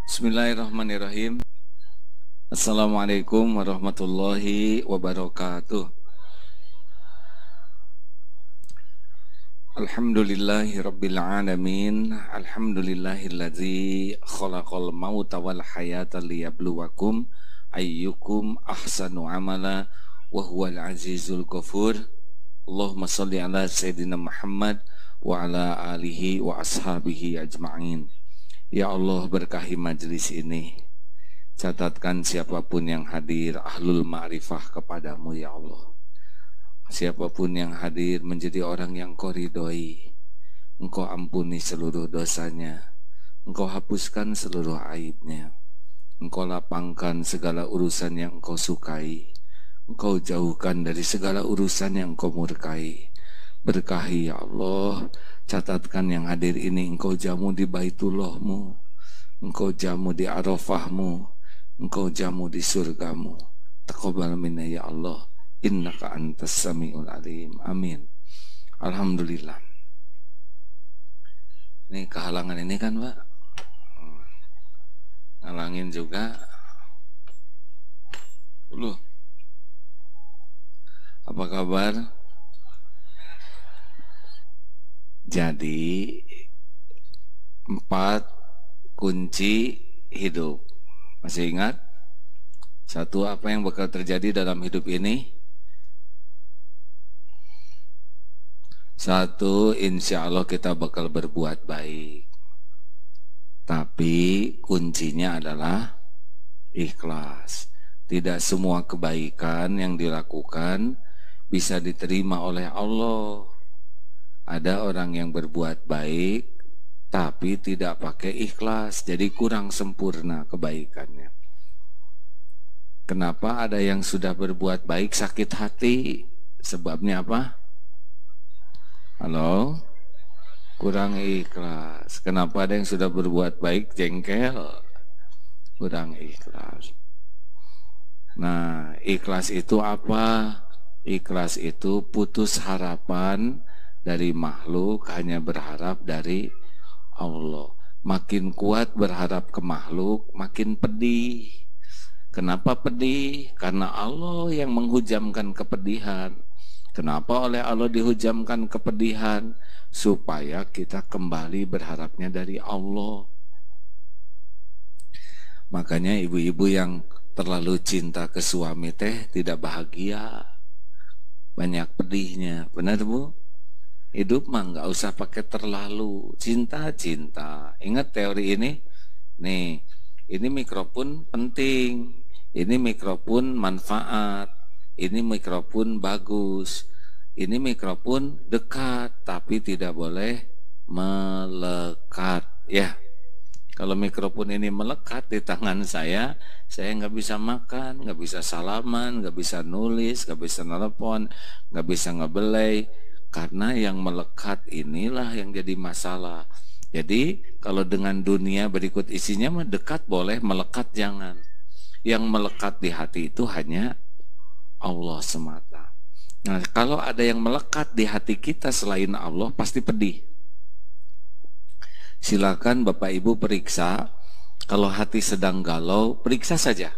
Bismillahirrahmanirrahim. Assalamualaikum warahmatullahi wabarakatuh. Alhamdulillahi rabbil alamin. Alhamdulillahilladzi khalaqal mauta wal hayata liyabluwakum ayyukum ahsanu amala wa huwal azizul ghafur. Allahumma shalli ala sayyidina Muhammad wa ala alihi wa ashabihi ajma'in. Ya Allah, berkahi majelis ini. Catatkan siapapun yang hadir ahlul ma'rifah kepadamu ya Allah. Siapapun yang hadir menjadi orang yang kau ridhoi. Engkau ampuni seluruh dosanya. Engkau hapuskan seluruh aibnya. Engkau lapangkan segala urusan yang engkau sukai. Engkau jauhkan dari segala urusan yang engkau murkai. Berkahi ya Allah. Catatkan yang hadir ini engkau jamu di Baitullahmu, engkau jamu di Arafahmu, engkau jamu di surgamu. Taqabbal minna ya Allah, innaka antas samiul alim. Amin. Alhamdulillah. Ini kehalangan ini kan Pak, ngalangin juga. Apa kabar? Jadi 4 kunci hidup. Masih ingat? 1, apa yang bakal terjadi dalam hidup ini? 1, insya Allah kita bakal berbuat baik. Tapi kuncinya adalah ikhlas. Tidak semua kebaikan yang dilakukan bisa diterima oleh Allah. Ada orang yang berbuat baik tapi tidak pakai ikhlas, jadi kurang sempurna kebaikannya. Kenapa ada yang sudah berbuat baik sakit hati? Sebabnya apa? Halo? Kurang ikhlas. Kenapa ada yang sudah berbuat baik jengkel? Kurang ikhlas. Nah, ikhlas itu apa? Ikhlas itu putus harapan dari makhluk, hanya berharap dari Allah. Makin kuat berharap ke makhluk, makin pedih. Kenapa pedih? Karena Allah yang menghujamkan kepedihan. Kenapa oleh Allah dihujamkan kepedihan? Supaya kita kembali berharapnya dari Allah. Makanya ibu-ibu yang terlalu cinta ke suami teh tidak bahagia, banyak pedihnya. Benar Bu? Hidup mah nggak usah pakai terlalu cinta. Ingat teori ini. Nih, ini mikrofon penting, ini mikrofon manfaat, ini mikrofon bagus, ini mikrofon dekat, tapi tidak boleh melekat. Ya, kalau mikrofon ini melekat di tangan saya nggak bisa makan, nggak bisa salaman, nggak bisa nulis, nggak bisa nelpon, nggak bisa ngebelai. Karena yang melekat inilah yang jadi masalah. Jadi kalau dengan dunia berikut isinya mah dekat boleh, melekat jangan. Yang melekat di hati itu hanya Allah semata. Nah, kalau ada yang melekat di hati kita selain Allah pasti pedih. Silakan Bapak Ibu periksa. Kalau hati sedang galau, periksa saja.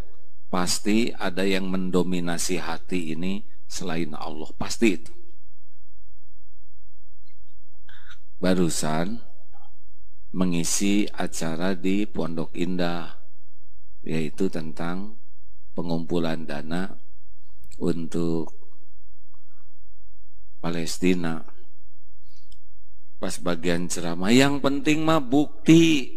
Pasti ada yang mendominasi hati ini selain Allah. Pasti itu. Barusan mengisi acara di Pondok Indah, yaitu tentang pengumpulan dana untuk Palestina. Pas bagian ceramah, yang penting mah bukti.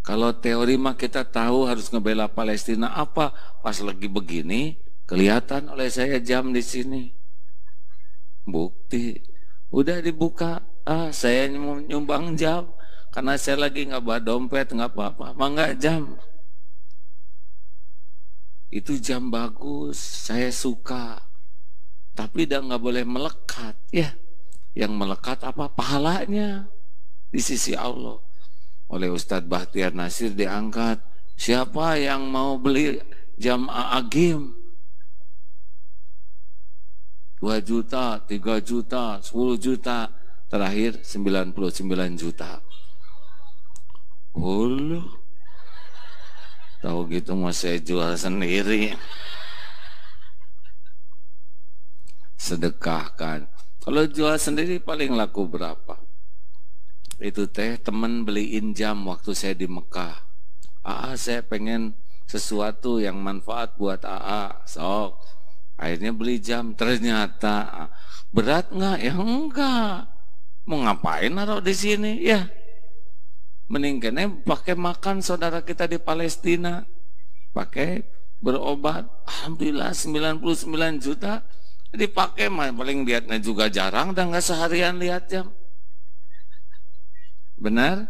Kalau teori mah kita tahu harus ngebela Palestina apa, pas lagi begini kelihatan oleh saya jam di sini. Bukti udah dibuka. Saya nyumbang jam karena saya lagi nggak bawa dompet, nggak apa-apa, mangga jam. Itu jam bagus, saya suka. Tapi udah nggak boleh melekat, ya. Yang melekat apa? Pahalanya di sisi Allah. Oleh Ustadz Bahtiar Nasir diangkat. Siapa yang mau beli jam Agim? 2 juta, 3 juta, 10 juta. Terakhir 99 juta. Tahu gitu mau saya jual sendiri. Sedekahkan. Kalau jual sendiri paling laku berapa? Itu teh temen beliin jam waktu saya di Mekah. Saya pengen sesuatu yang manfaat buat sok. Akhirnya beli jam. Ternyata berat nggak? Ya enggak. Mau ngapain naruh di sini? Ya, mendingan pakai makan saudara kita di Palestina, pakai berobat. Alhamdulillah 99 juta dipakai, paling lihatnya juga jarang dan nggak seharian lihat jam. Benar?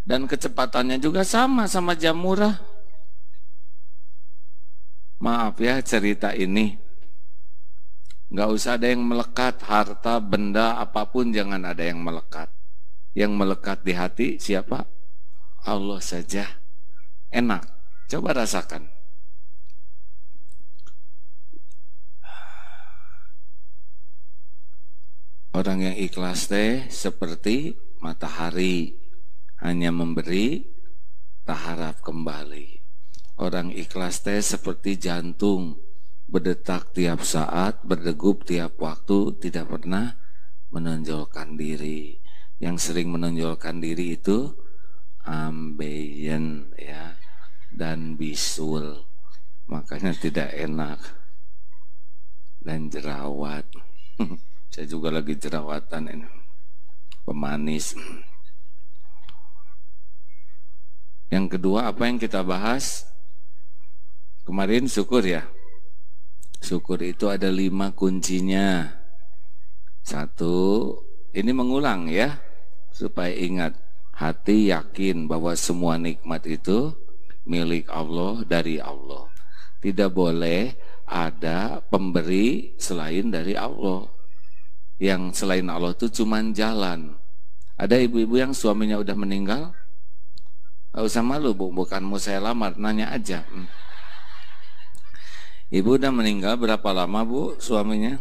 Dan kecepatannya juga sama jam murah. Maaf ya cerita ini, nggak usah ada yang melekat, harta, benda, apapun jangan ada yang melekat. Yang melekat di hati siapa? Allah saja. Enak, coba rasakan. Orang yang ikhlas teh seperti matahari, hanya memberi, tak harap kembali. Orang ikhlas teh seperti jantung, berdetak tiap saat, berdegup tiap waktu, tidak pernah menonjolkan diri. Yang sering menonjolkan diri itu ambeien ya, dan bisul, makanya tidak enak. Dan jerawat. Saya juga lagi jerawatan ini, pemanis. Yang kedua apa yang kita bahas kemarin? Syukur ya. Syukur itu ada 5 kuncinya. 1, ini mengulang ya, supaya ingat. Hati yakin bahwa semua nikmat itu milik Allah, dari Allah. Tidak boleh ada pemberi selain dari Allah. Yang selain Allah itu cuman jalan. Ada ibu-ibu yang suaminya udah meninggal, gak usah malu bu, bukan mau saya lamar, nanya aja. Ibu udah meninggal berapa lama bu suaminya?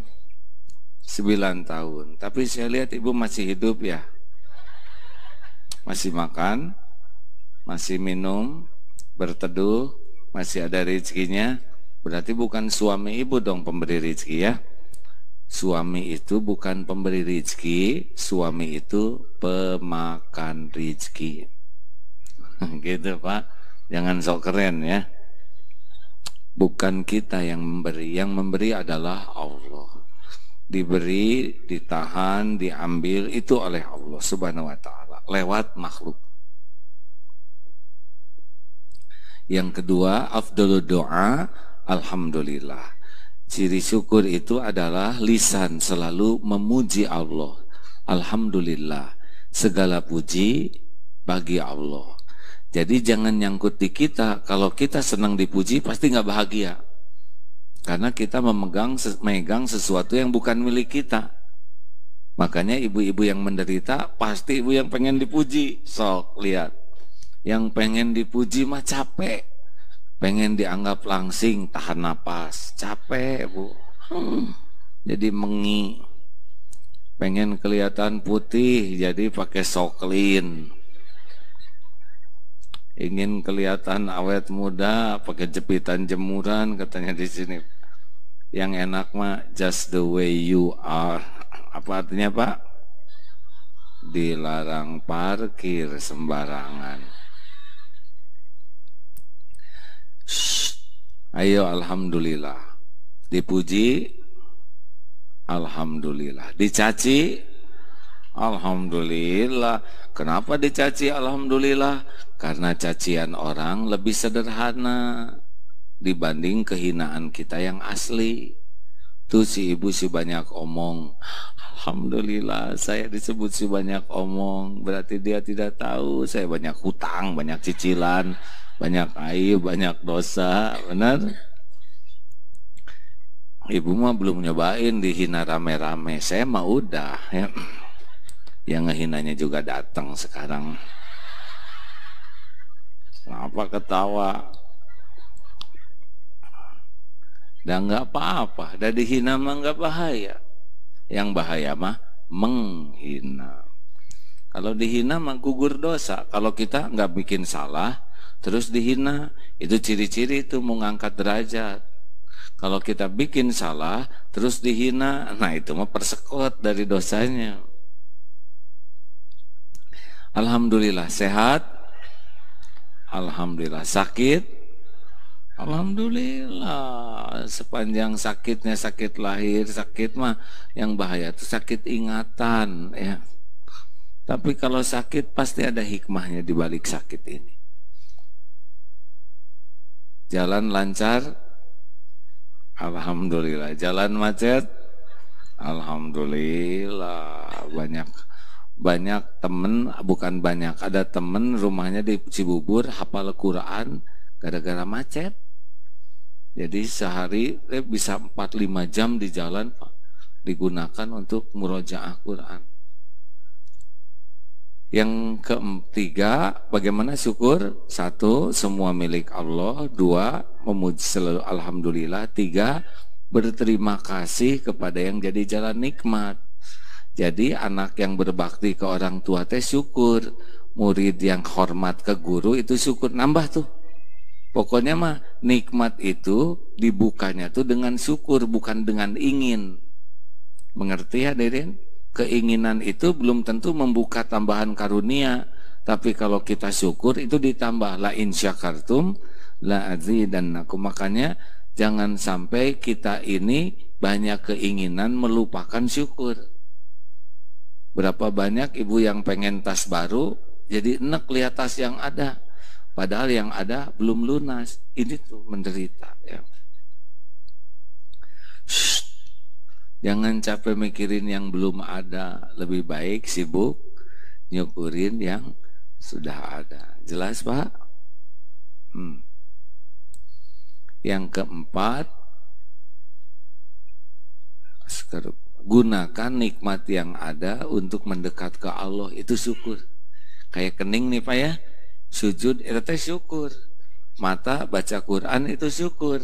9 tahun. Tapi saya lihat ibu masih hidup ya. Masih makan, masih minum, berteduh, masih ada rezekinya. Berarti bukan suami ibu dong pemberi rezeki ya. Suami itu bukan pemberi rezeki, suami itu pemakan rezeki. Gitu Pak, jangan sok keren ya. Bukan kita yang memberi adalah Allah. Diberi, ditahan, diambil itu oleh Allah Subhanahu wa ta'ala lewat makhluk. Yang kedua, afdhalud doa alhamdulillah. Ciri syukur itu adalah lisan selalu memuji Allah. Alhamdulillah, segala puji bagi Allah. Jadi jangan nyangkut di kita. Kalau kita senang dipuji pasti nggak bahagia. Karena kita memegang sesuatu yang bukan milik kita. Makanya ibu-ibu yang menderita pasti ibu yang pengen dipuji. Sok lihat, yang pengen dipuji mah capek, pengen dianggap langsing, tahan napas, capek bu. Jadi mengi. Pengen kelihatan putih, jadi pakai soklin. Ingin kelihatan awet muda, pakai jepitan jemuran katanya di sini. Yang enak mah just the way you are. Apa artinya Pak? Dilarang parkir sembarangan. Ayo alhamdulillah. Dipuji alhamdulillah. Dicaci alhamdulillah. Kenapa dicaci alhamdulillah? Karena cacian orang lebih sederhana dibanding kehinaan kita yang asli. Tuh si ibu si banyak omong, alhamdulillah saya disebut si banyak omong, berarti dia tidak tahu saya banyak hutang, banyak cicilan, banyak aib, banyak dosa. Benar? Ibu mah belum nyobain dihina rame-rame, saya mah udah ya. Yang ngehinanya juga datang sekarang. Kenapa ketawa? Dan nggak apa-apa, dan dihina mah nggak bahaya. Yang bahaya mah menghina. Kalau dihina mah gugur dosa. Kalau kita nggak bikin salah, terus dihina, itu ciri-ciri itu mau ngangkat derajat. Kalau kita bikin salah terus dihina, nah itu mah persekot dari dosanya. Alhamdulillah sehat, alhamdulillah sakit, alhamdulillah. Sepanjang sakitnya sakit lahir, sakit mah yang bahaya itu sakit ingatan ya. Tapi kalau sakit pasti ada hikmahnya di balik sakit ini. Jalan lancar, alhamdulillah. Jalan macet, alhamdulillah. Banyak temen, bukan banyak, ada temen rumahnya di Cibubur hafal Quran gara-gara macet. Jadi sehari bisa 4-5 jam di jalan digunakan untuk murojaah Quran. Yang ketiga, bagaimana syukur? 1, semua milik Allah. 2, memuji selalu alhamdulillah. 3, berterima kasih kepada yang jadi jalan nikmat. Jadi anak yang berbakti ke orang tua teh syukur, murid yang hormat ke guru itu syukur, nambah tuh. Pokoknya mah nikmat itu dibukanya tuh dengan syukur, bukan dengan ingin. Mengerti hadirin? Keinginan itu belum tentu membuka tambahan karunia, tapi kalau kita syukur itu ditambah. La in syakartum la azidannakum. Makanya jangan sampai kita ini banyak keinginan melupakan syukur. Berapa banyak ibu yang pengen tas baru jadi enek lihat tas yang ada, padahal yang ada belum lunas. Ini tuh menderita ya. Jangan capek mikirin yang belum ada, lebih baik sibuk nyukurin yang sudah ada. Jelas Pak? Yang keempat, gunakan nikmat yang ada untuk mendekat ke Allah, itu syukur. Kayak kening nih Pak ya, sujud itu teh syukur. Mata baca Quran itu syukur.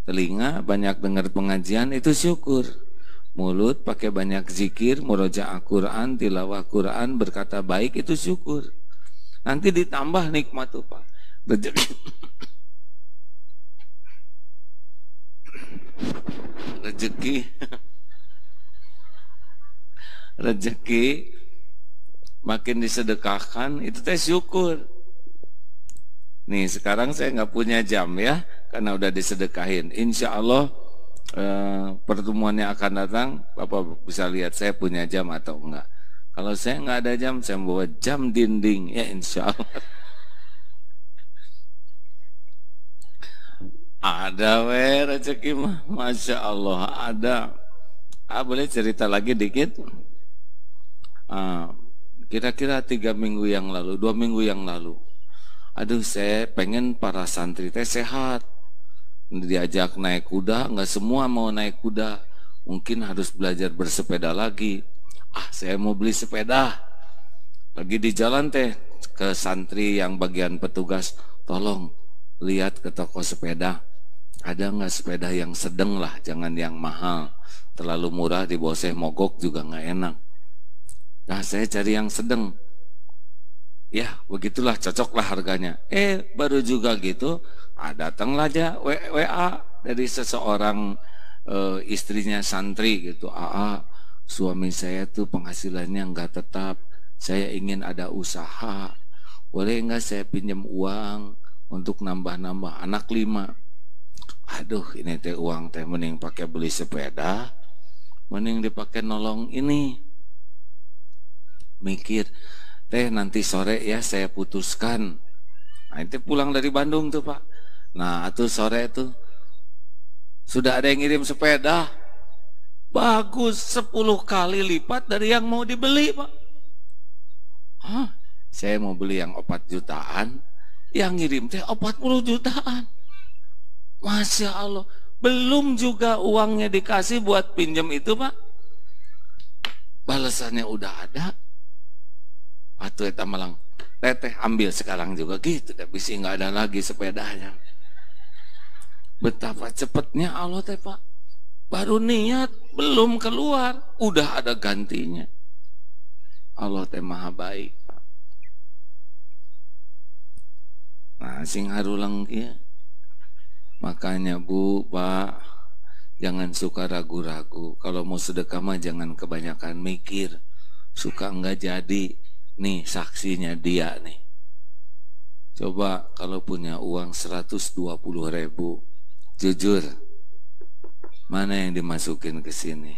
Telinga banyak dengar pengajian itu syukur. Mulut pakai banyak zikir, murojaah Quran, tilawah Quran, berkata baik itu syukur. Nanti ditambah nikmat tuh Pak. Rezeki makin disedekahkan itu teh syukur. Nih sekarang saya nggak punya jam ya, karena udah disedekahin. Insya Allah pertemuannya akan datang, Bapak bisa lihat saya punya jam atau enggak. Kalau saya nggak ada jam, saya bawa jam dinding ya insya Allah. Ada rezeki mah, masya Allah ada. Boleh cerita lagi dikit? Kira-kira 3 minggu yang lalu, 2 minggu yang lalu, aduh saya pengen para santri teh sehat. Diajak naik kuda, nggak semua mau naik kuda, mungkin harus belajar bersepeda lagi. Saya mau beli sepeda. Lagi di jalan teh ke santri yang bagian petugas, tolong lihat ke toko sepeda, ada nggak sepeda yang sedang lah, jangan yang mahal, terlalu murah dibawa saya mogok juga nggak enak. Nah saya cari yang sedang, ya begitulah, cocoklah harganya. Baru juga gitu, datanglah aja WA dari seseorang istrinya santri gitu. Suami saya tuh penghasilannya nggak tetap, saya ingin ada usaha, boleh nggak saya pinjam uang untuk nambah-nambah, anak 5. Aduh ini teh uang teh mending pakai beli sepeda, mending dipakai nolong ini. Mikir, teh nanti sore ya saya putuskan. Nah itu pulang dari Bandung tuh Pak. Nah itu sore tuh sudah ada yang ngirim sepeda bagus 10 kali lipat dari yang mau dibeli Pak. Saya mau beli yang 4 jutaan, yang ngirim teh 40 jutaan. Masya Allah, belum juga uangnya dikasih buat pinjam itu Pak, balasannya udah ada. Atuh eta malang, teteh ambil sekarang juga gitu, tapi sih nggak ada lagi sepedanya. Betapa cepatnya Allah teh Pak, baru niat belum keluar udah ada gantinya. Allah teh maha baik Pak. Nah, sing harulang kieu. Makanya Bu, Pak, jangan suka ragu-ragu. Kalau mau sedekah mah jangan kebanyakan mikir. Suka enggak jadi. Nih saksinya dia nih. Coba kalau punya uang 120.000, jujur, mana yang dimasukin ke sini?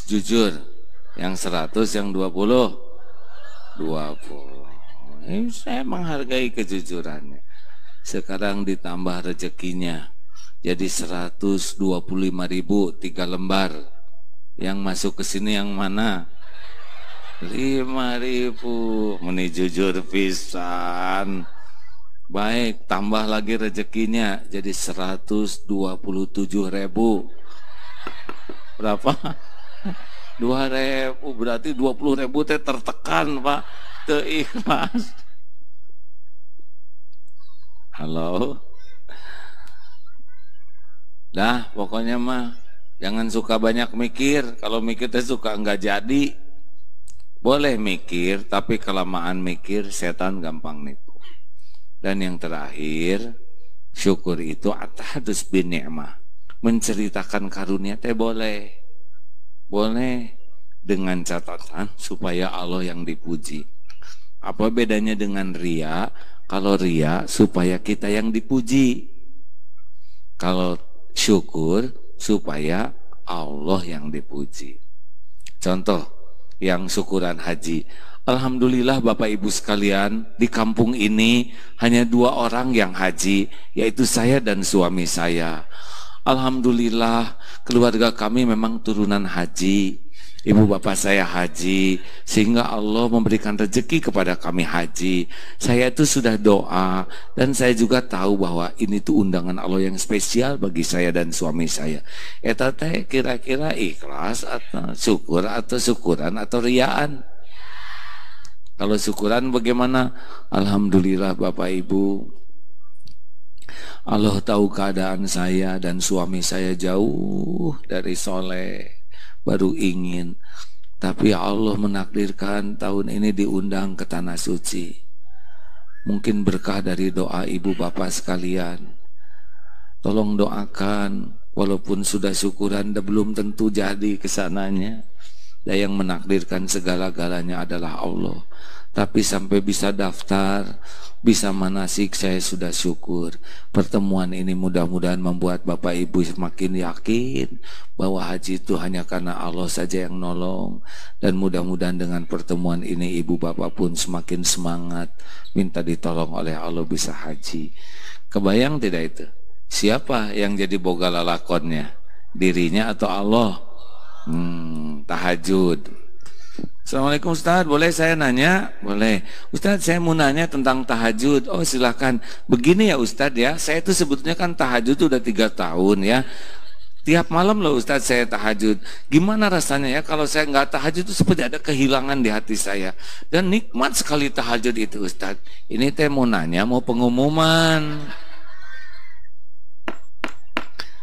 Jujur, yang 100, yang 20? 20. Saya menghargai kejujurannya. Sekarang ditambah rezekinya jadi 125.000, 3 lembar. Yang masuk ke sini yang mana? 5.000. Meni jujur pisan. Baik, tambah lagi rezekinya jadi 127.000. Berapa? 2.000. Berarti 20.000 teh tertekan, Pak. Teu ikhlas. Halo. Dah, pokoknya mah jangan suka banyak mikir. Kalau mikir teh suka enggak jadi. Boleh mikir, tapi kelamaan mikir setan gampang nipu. Dan yang terakhir, syukur itu atahadus bin ni'mah. Menceritakan karunia teh boleh. Boleh dengan catatan supaya Allah yang dipuji. Apa bedanya dengan ria? Kalau ria supaya kita yang dipuji. Kalau syukur supaya Allah yang dipuji. Contoh yang syukuran haji. Alhamdulillah Bapak Ibu sekalian, di kampung ini hanya 2 orang yang haji, yaitu saya dan suami saya. Alhamdulillah keluarga kami memang turunan haji. Ibu bapak saya haji, sehingga Allah memberikan rezeki kepada kami haji. Saya itu sudah doa, dan saya juga tahu bahwa ini tuh undangan Allah yang spesial bagi saya dan suami saya. Eta teh kira-kira ikhlas atau syukur atau syukuran atau riaan? Kalau syukuran bagaimana? Alhamdulillah Bapak Ibu, Allah tahu keadaan saya dan suami saya jauh dari soleh, baru ingin, tapi Allah menakdirkan tahun ini diundang ke tanah suci. Mungkin berkah dari doa ibu bapak sekalian. Tolong doakan, walaupun sudah syukuran belum tentu jadi kesananya. Dan yang menakdirkan segala-galanya adalah Allah. Tapi sampai bisa daftar, bisa manasik, saya sudah syukur. Pertemuan ini mudah-mudahan membuat Bapak Ibu semakin yakin bahwa haji itu hanya karena Allah saja yang nolong. Dan mudah-mudahan dengan pertemuan ini Ibu Bapak pun semakin semangat, minta ditolong oleh Allah bisa haji. Kebayang tidak itu? Siapa yang jadi boga lalakonnya? Dirinya atau Allah? Tahajud. Assalamualaikum Ustaz, boleh saya nanya? Boleh. Ustaz, saya mau nanya tentang tahajud. Oh silahkan. Begini ya Ustaz ya, saya itu sebetulnya kan tahajud udah 3 tahun ya. Tiap malam loh Ustaz saya tahajud. Gimana rasanya ya kalau saya nggak tahajud itu seperti ada kehilangan di hati saya. Dan nikmat sekali tahajud itu Ustaz. Ini teh mau nanya, mau pengumuman.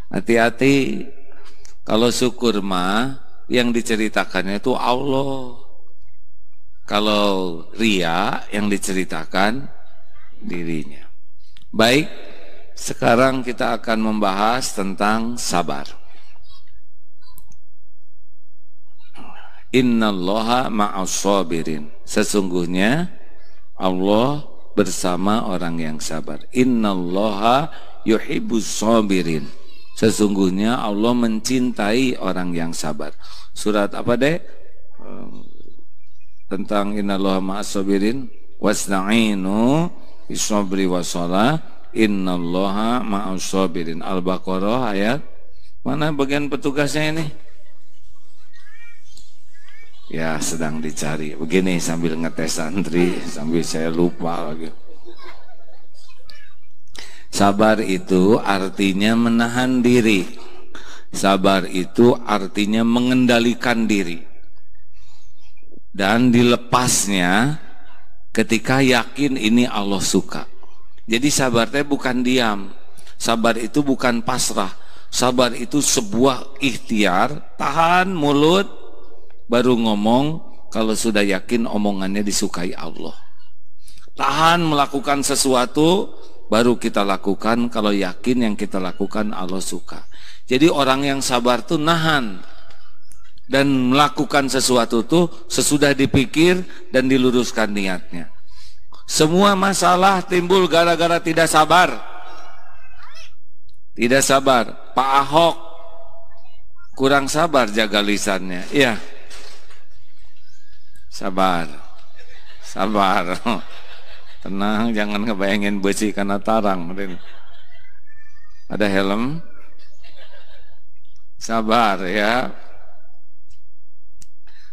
Hati-hati. Kalau syukur mah yang diceritakannya itu Allah. Kalau ria yang diceritakan dirinya. Baik, sekarang kita akan membahas tentang sabar. Innallaha ma'as sabirin. Sesungguhnya Allah bersama orang yang sabar. Innallaha yuhibbus sabirin. Sesungguhnya Allah mencintai orang yang sabar. Surat apa deh? Tentang innallaha ma'as sabirin wasta'inu bis-sabri was-shalah innallaha ma'as sabirin. Al-Baqarah ayat mana bagian petugasnya ini? Ya sedang dicari. Begini sambil ngetes santri, sambil saya lupa lagi. Sabar itu artinya menahan diri. Sabar itu artinya mengendalikan diri. Dan dilepasnya ketika yakin ini Allah suka. Jadi sabar itu bukan diam. Sabar itu bukan pasrah. Sabar itu sebuah ikhtiar, tahan mulut baru ngomong kalau sudah yakin omongannya disukai Allah. Tahan melakukan sesuatu, baru kita lakukan kalau yakin yang kita lakukan Allah suka. Jadi orang yang sabar tuh nahan dan melakukan sesuatu tuh sesudah dipikir dan diluruskan niatnya. Semua masalah timbul gara-gara tidak sabar. Tidak sabar. Pak Ahok kurang sabar jaga lisannya. Iya. Sabar. Sabar. Tenang, jangan ngebayangin besi karena tarang. Ada helm. Sabar ya.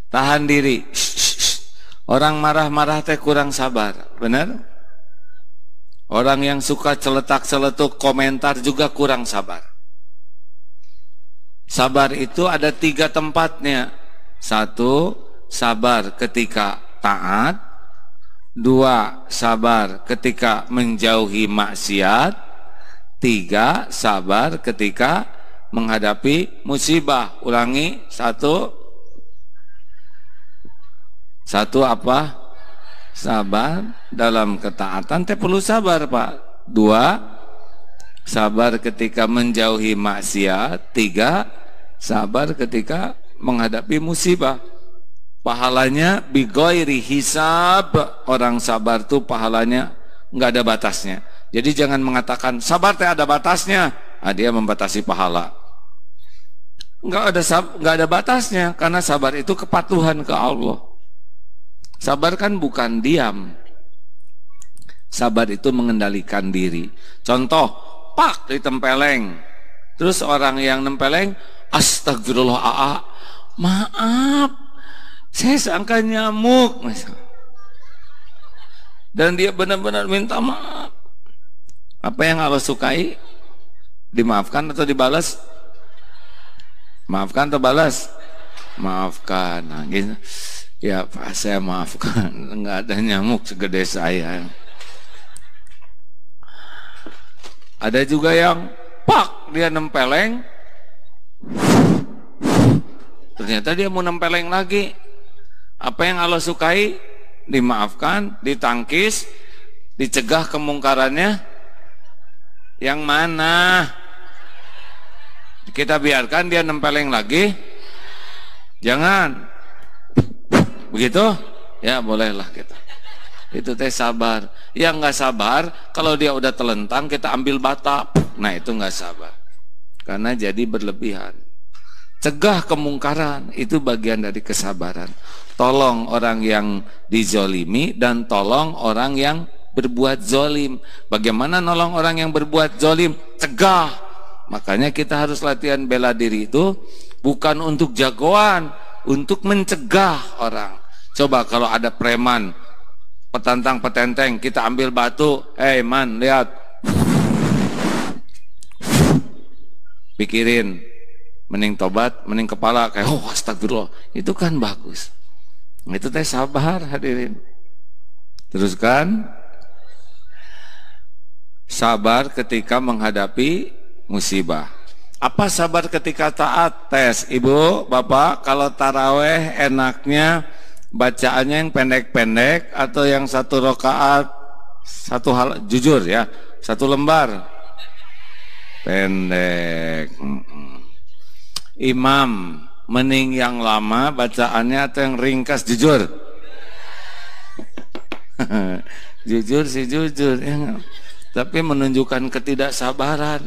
Tahan diri. Orang marah-marah teh kurang sabar. Benar? Orang yang suka celetak-celetuk komentar juga kurang sabar. Sabar itu ada 3 tempatnya. 1, sabar ketika taat. 2, sabar ketika menjauhi maksiat. 3, sabar ketika menghadapi musibah. Ulangi. 1 apa? Sabar dalam ketaatan teh perlu sabar, Pak. 2, sabar ketika menjauhi maksiat. 3, sabar ketika menghadapi musibah. Pahalanya bighairi hisab. Orang sabar tuh pahalanya nggak ada batasnya. Jadi jangan mengatakan sabar teh ada batasnya. Dia membatasi pahala. Nggak ada batasnya, karena sabar itu kepatuhan ke Allah. Sabar kan bukan diam. Sabar itu mengendalikan diri. Contoh, pak ditempeleng. Terus orang yang nempeleng, astagfirullah, maaf, saya sangka nyamuk. Dan dia benar-benar minta maaf. Apa yang Allah sukai? Dimaafkan atau dibalas? Maafkan atau balas? Maafkan. Nah, gitu. Ya Pak, saya maafkan. Enggak ada nyamuk segede saya. Ada juga yang pak dia nempeleng, ternyata dia mau nempeleng lagi. Apa yang Allah sukai? Dimaafkan, ditangkis, dicegah kemungkarannya. Yang mana? Kita biarkan dia nempeleng lagi? Jangan. Begitu? Ya bolehlah kita. Itu teh sabar. Yang nggak sabar, kalau dia udah telentang kita ambil bata. Nah itu nggak sabar. Karena jadi berlebihan. Cegah kemungkaran, itu bagian dari kesabaran. Tolong orang yang dizolimi dan tolong orang yang berbuat zolim. Bagaimana nolong orang yang berbuat zolim? Cegah. Makanya kita harus latihan bela diri itu bukan untuk jagoan, untuk mencegah orang. Coba kalau ada preman petantang petenteng, kita ambil batu, man lihat, pikirin, mending tobat, mending kepala kayak astagfirullah, itu kan bagus. Itu teh sabar hadirin. Teruskan, sabar ketika menghadapi musibah. Apa sabar ketika taat? Tes, ibu, bapak, kalau taraweh enaknya bacaannya yang pendek-pendek atau yang 1 rakaat 1 hal, jujur ya, 1 lembar pendek. Imam mending yang lama bacaannya atau yang ringkas? Jujur. Jujur sih jujur ya. Tapi menunjukkan ketidaksabaran.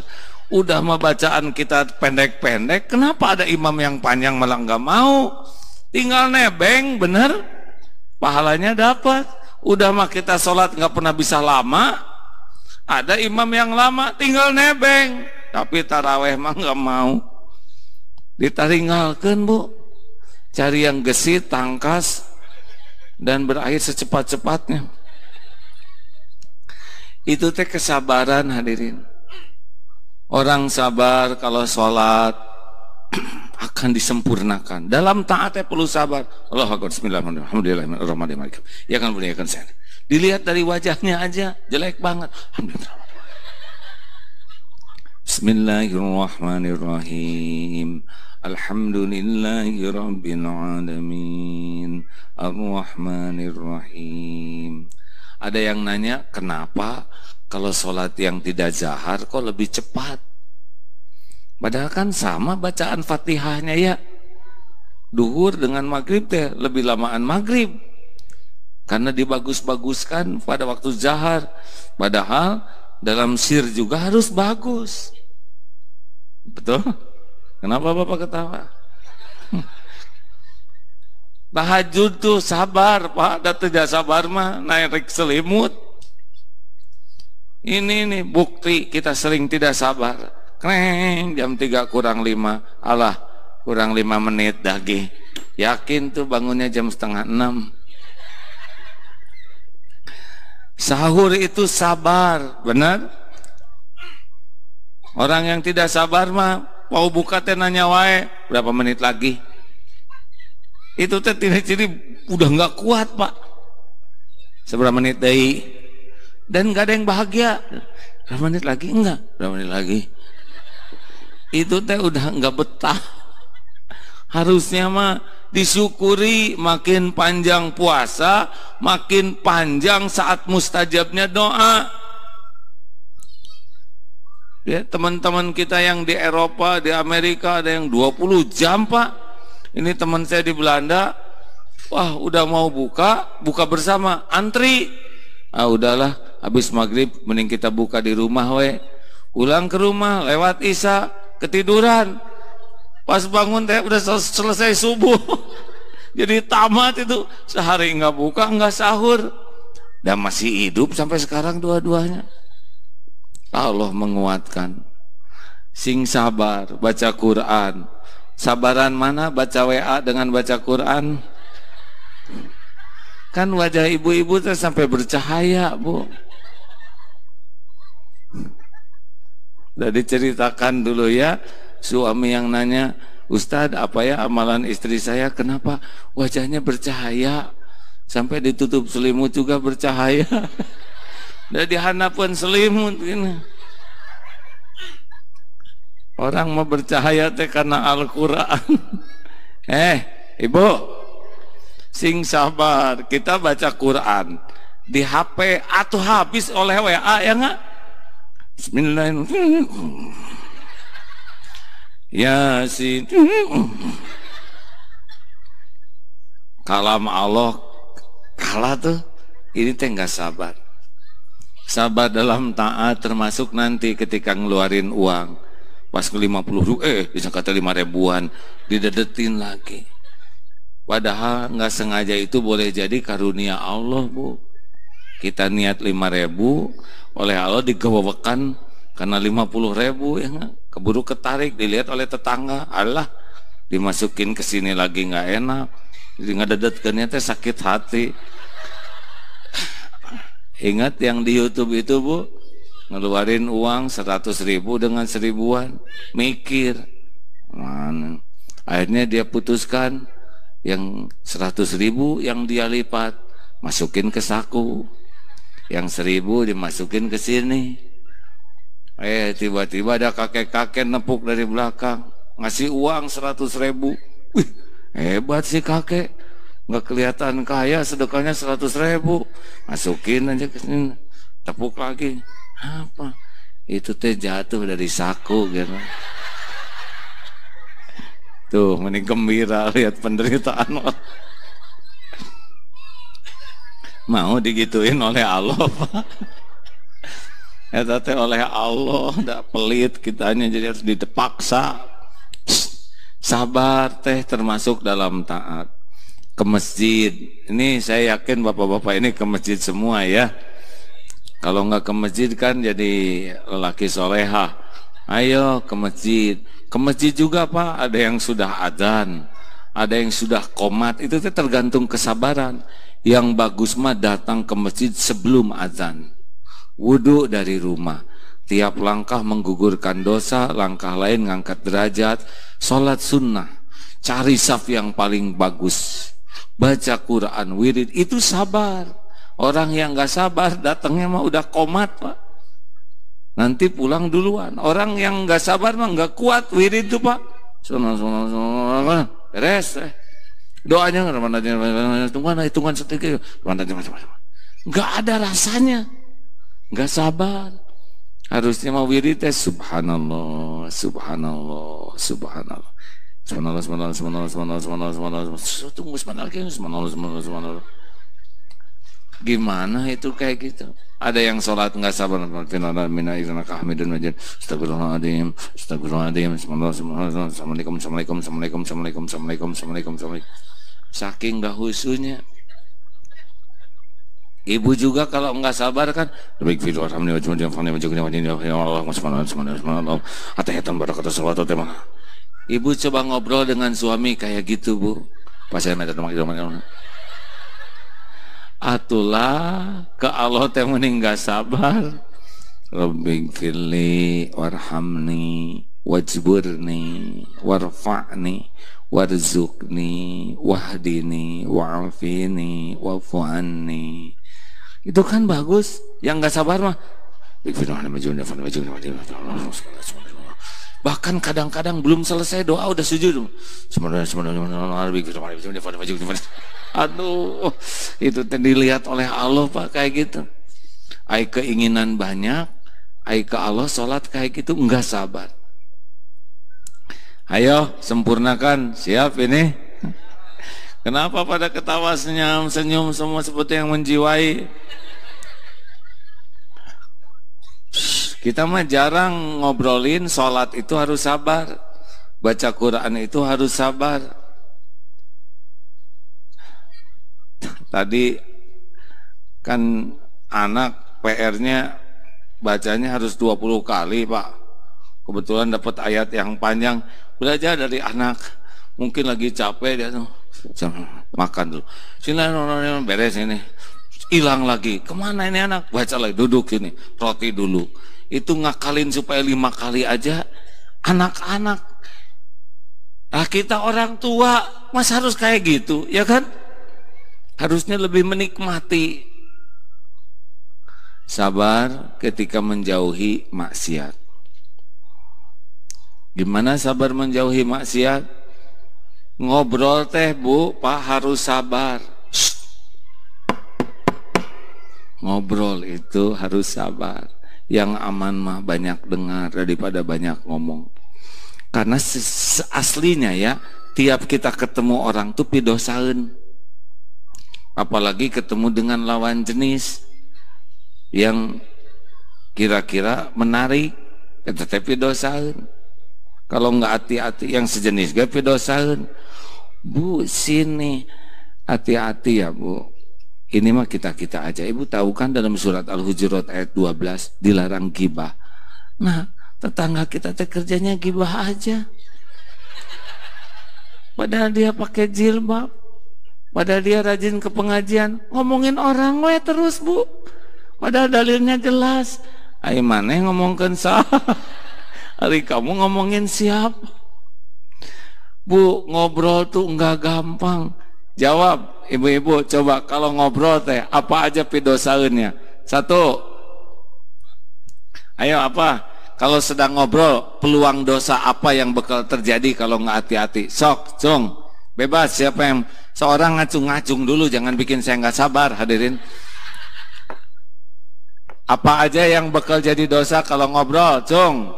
Udah mah bacaan kita pendek-pendek, kenapa ada imam yang panjang malah nggak mau? Tinggal nebeng, bener, pahalanya dapat. Udah mah kita sholat nggak pernah bisa lama, ada imam yang lama, tinggal nebeng. Tapi taraweh mah nggak mau. Ditaringgalkan bu, cari yang gesit, tangkas, dan berakhir secepat-cepatnya. Itu teh kesabaran hadirin. Orang sabar kalau sholat akan disempurnakan. Dalam taatnya perlu sabar. Allahu Akbar, bismillahirrahmanirrahim. Ya kan boleh, ya kan saya. Dilihat dari wajahnya aja jelek banget. Bismillahirrahmanirrahim. Alhamdulillahirabbil alamin. Arrahmanirrahim. Ada yang nanya, kenapa kalau sholat yang tidak jahar kok lebih cepat? Padahal kan sama bacaan Fatihahnya ya. Duhur dengan maghrib teh lebih lamaan maghrib. Karena dibagus-baguskan pada waktu jahar. Padahal dalam sir juga harus bagus. Betul? Kenapa Bapak ketawa? Tahajud tuh sabar Pak, ada tidak sabar mah naik selimut. Ini nih bukti kita sering tidak sabar. Kreng, jam 3 kurang 5, alah kurang 5 menit dagi. Yakin tuh bangunnya jam setengah 6. Sahur itu sabar, benar? Orang yang tidak sabar mah mau buka teh nanya wae berapa menit lagi. Itu teh ciri-ciri udah nggak kuat Pak. Seberapa menit deui? Dan nggak ada yang bahagia. Berapa menit lagi? Enggak. Berapa menit lagi? Itu teh udah nggak betah. Harusnya mah disyukuri, makin panjang puasa, makin panjang saat mustajabnya doa. Ya, teman-teman kita yang di Eropa, di Amerika ada yang 20 jam Pak. Ini teman saya di Belanda, wah udah mau buka bersama, antri. Ah udahlah, habis maghrib mending kita buka di rumah we. Pulang ke rumah lewat isya, ketiduran. Pas bangun teh udah selesai subuh. Jadi tamat itu, sehari nggak buka, nggak sahur. Dan masih hidup sampai sekarang dua-duanya. Allah menguatkan. Sing sabar, baca Quran. Sabaran mana baca WA dengan baca Quran? Kan wajah ibu-ibu tuh sampai bercahaya, Bu. Udah diceritakan dulu ya, suami yang nanya, Ustadz apa ya amalan istri saya, kenapa wajahnya bercahaya? Sampai ditutup selimut juga bercahaya. Udah dihanapkan selimut gini. Orang mau bercahaya teh karena Al-Quran. Ibu, sing sabar, kita baca Quran di HP atau habis oleh WA ya nggak? Bismillahirrahmanirrahim. Yasin. Kalam Allah kalah tuh. Ini teh nggak sabar. Sabar dalam taat termasuk nanti ketika ngeluarin uang. Pas ke 50 bisa kata 5 ribuan didedetin lagi. Padahal nggak sengaja itu boleh jadi karunia Allah, Bu. Kita niat 5.000 oleh Allah digawakan karena 50.000 ya nggak? Keburu ketarik dilihat oleh tetangga, Allah dimasukin ke sini lagi nggak enak, jadi ngededetkannya teh sakit hati. Ingat yang di YouTube itu, Bu, ngeluarin uang 100.000 dengan 1.000-an, mikir mana. Akhirnya dia putuskan yang 100.000 yang dia lipat masukin ke saku, yang 1.000 dimasukin ke sini. Tiba-tiba ada kakek-kakek nepuk dari belakang ngasih uang 100.000. Wih, hebat sih kakek, nggak kelihatan kaya, sedekahnya 100.000, masukin aja ke sini, tepuk lagi. Apa itu teh jatuh dari saku gitu. Tuh mending gembira lihat penderitaan orang. Mau digituin oleh Allah Pak. Ya teh oleh Allah ndak pelit kitanya, jadi harus dipaksa. Sabar teh termasuk dalam taat. Ke masjid ini saya yakin bapak-bapak ini ke masjid semua ya. Kalau nggak ke masjid kan jadi lelaki solehah. Ayo ke masjid. Ke masjid juga Pak, ada yang sudah adzan, ada yang sudah qomat. Itu tergantung kesabaran. Yang bagus mah datang ke masjid sebelum adzan. Wudu dari rumah. Tiap langkah menggugurkan dosa, langkah lain ngangkat derajat. Sholat sunnah. Cari saf yang paling bagus. Baca Quran, wirid, itu sabar. Orang yang gak sabar datangnya mah udah komat Pak, nanti pulang duluan. Orang yang gak sabar mah gak kuat wirid itu Pak. Beres doanya hitungan sedikit. nggak ada rasanya, nggak sabar. Harusnya mau wirid teh subhanallah, subhanallah, subhanallah. Subhanallah, subhanallah, subhanallah, subhanallah, subhanallah, subhanallah. Tunggu subhanallah, subhanallah. Gimana itu kayak gitu? Ada yang sholat nggak sabar, astagfirullahaladzim, astagfirullahaladzim, assalamualaikum, assalamualaikum, assalamualaikum, assalamualaikum, assalamualaikum, assalamualaikum, assalamualaikum. Saking nggak khusyuknya. Ibu juga kalau nggak sabar kan, ibu coba ngobrol dengan suami kayak gitu bu, pas saya nanya atulah ke Allah teh mending nggak sabar. Rabbighfirli warhamni wajburni warfa'ni warzuqni wahdini wa'afini wa'fu anni. Itu kan bagus. Yang nggak sabar mah bahkan kadang-kadang belum selesai doa udah sujud. Aduh, itu dilihat oleh Allah Pak kayak gitu. Ai keinginan banyak, ai ke Allah sholat kayak gitu enggak sabar. Ayo sempurnakan, siap ini. Kenapa pada ketawa senyum semua seperti yang menjiwai? Kita mah jarang ngobrolin sholat itu harus sabar, baca Quran itu harus sabar. Tadi kan anak PR-nya bacanya harus 20 kali Pak. Kebetulan dapat ayat yang panjang, belajar dari anak. Mungkin lagi capek dia tuh, makan dulu. Sini beres ini. Hilang lagi. Kemana ini anak? Baca lagi, duduk ini, roti dulu. Itu ngakalin supaya 5 kali aja anak-anak. Nah kita orang tua mas harus kayak gitu, ya kan? Harusnya lebih menikmati. Sabar ketika menjauhi maksiat. Gimana sabar menjauhi maksiat? Ngobrol teh bu, Pak harus sabar. Ngobrol itu harus sabar. Yang aman mah banyak dengar daripada banyak ngomong. Karena aslinya ya, tiap kita ketemu orang tuh pidosaeun. Apalagi ketemu dengan lawan jenis yang kira-kira menarik, tetapi dosaeun. Kalau nggak hati-hati yang sejenis gak dosaeun. Bu sini hati-hati ya bu. Ini mah kita-kita aja. Ibu tahu kan dalam surat Al-Hujurat ayat 12 dilarang gibah. Nah tetangga kita teh kerjanya gibah aja. Padahal dia pakai jilbab. Padahal dia rajin ke pengajian, ngomongin orang we terus bu. Padahal dalilnya jelas. Ai maneh ngomongkeun sah. Hari kamu ngomongin siapa? Bu, ngobrol tuh enggak gampang. Jawab, ibu-ibu, coba kalau ngobrol teh apa aja pidosaeunnya? 1. Ayo apa? Kalau sedang ngobrol, peluang dosa apa yang bakal terjadi kalau nggak hati-hati? Sok, cung, bebas. Siapa yang seorang ngacung-ngacung dulu, jangan bikin saya nggak sabar, hadirin. Apa aja yang bakal jadi dosa kalau ngobrol, cung?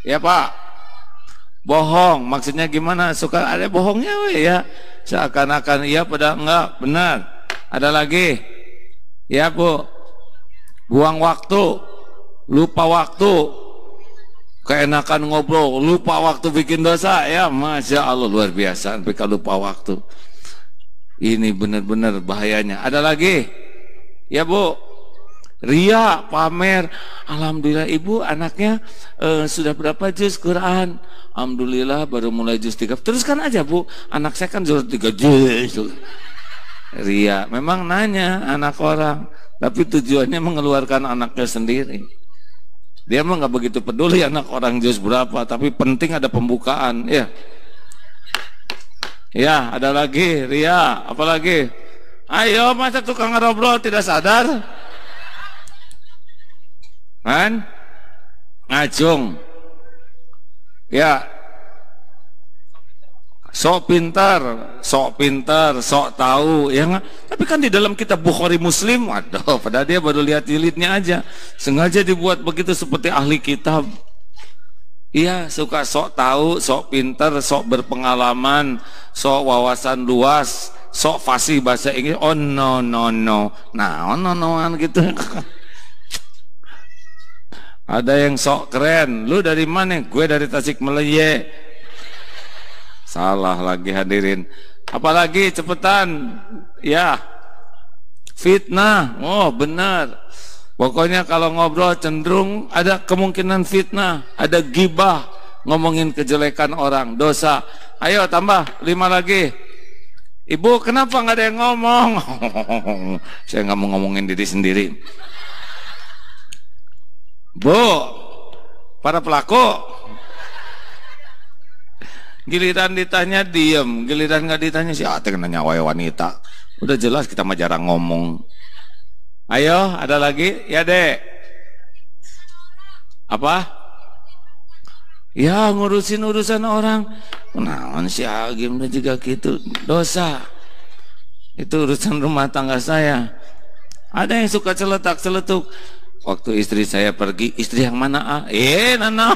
Ya Pak. Bohong, maksudnya gimana? Suka ada bohongnya we ya. Seakan-akan iya pada enggak, benar. Ada lagi? Ya Bu. Buang waktu, lupa waktu. Keenakan ngobrol, lupa waktu bikin dosa. Ya Masya Allah, luar biasa sampai lupa waktu. Ini benar-benar bahayanya. Ada lagi? Ya Bu. Ria, pamer. Alhamdulillah ibu anaknya sudah berapa juz Quran? Alhamdulillah baru mulai juz 3. Teruskan aja bu, anak saya kan sudah 3 juz. Ria, memang nanya anak orang, tapi tujuannya mengeluarkan anaknya sendiri. Dia mah nggak begitu peduli anak orang juz berapa, tapi penting ada pembukaan. Ya, ya ada lagi Ria, apalagi? Ayo masa tukang ngobrol tidak sadar? Kan ngacung ya sok pintar, sok tahu, ya nggak? Tapi kan di dalam kitab Bukhari Muslim, waduh, padahal dia baru lihat jilidnya aja, sengaja dibuat begitu seperti ahli kitab. Iya, suka sok tahu, sok pintar, sok berpengalaman, sok wawasan luas, sok fasih bahasa Inggris. Oh no, gitu. Ada yang sok keren. Lu dari mana? Gue dari Tasikmalaya. Salah lagi hadirin. Apalagi cepetan. Ya. Fitnah. Oh benar. Pokoknya kalau ngobrol cenderung ada kemungkinan fitnah, ada gibah, ngomongin kejelekan orang, dosa. Ayo tambah 5 lagi. Ibu kenapa nggak ada yang ngomong? Saya nggak mau ngomongin diri sendiri. Bu, para pelaku, giliran ditanya diem, giliran nggak ditanya si ate nanya wanita. Udah jelas kita mah jarang ngomong. Ayo, ada lagi? Ya, Dek. Apa? Ya, ngurusin urusan orang. Kenalan si Agim juga gitu. Dosa. Itu urusan rumah tangga saya. Ada yang suka celetak-celetuk. Waktu istri saya pergi, istri yang mana? Nana.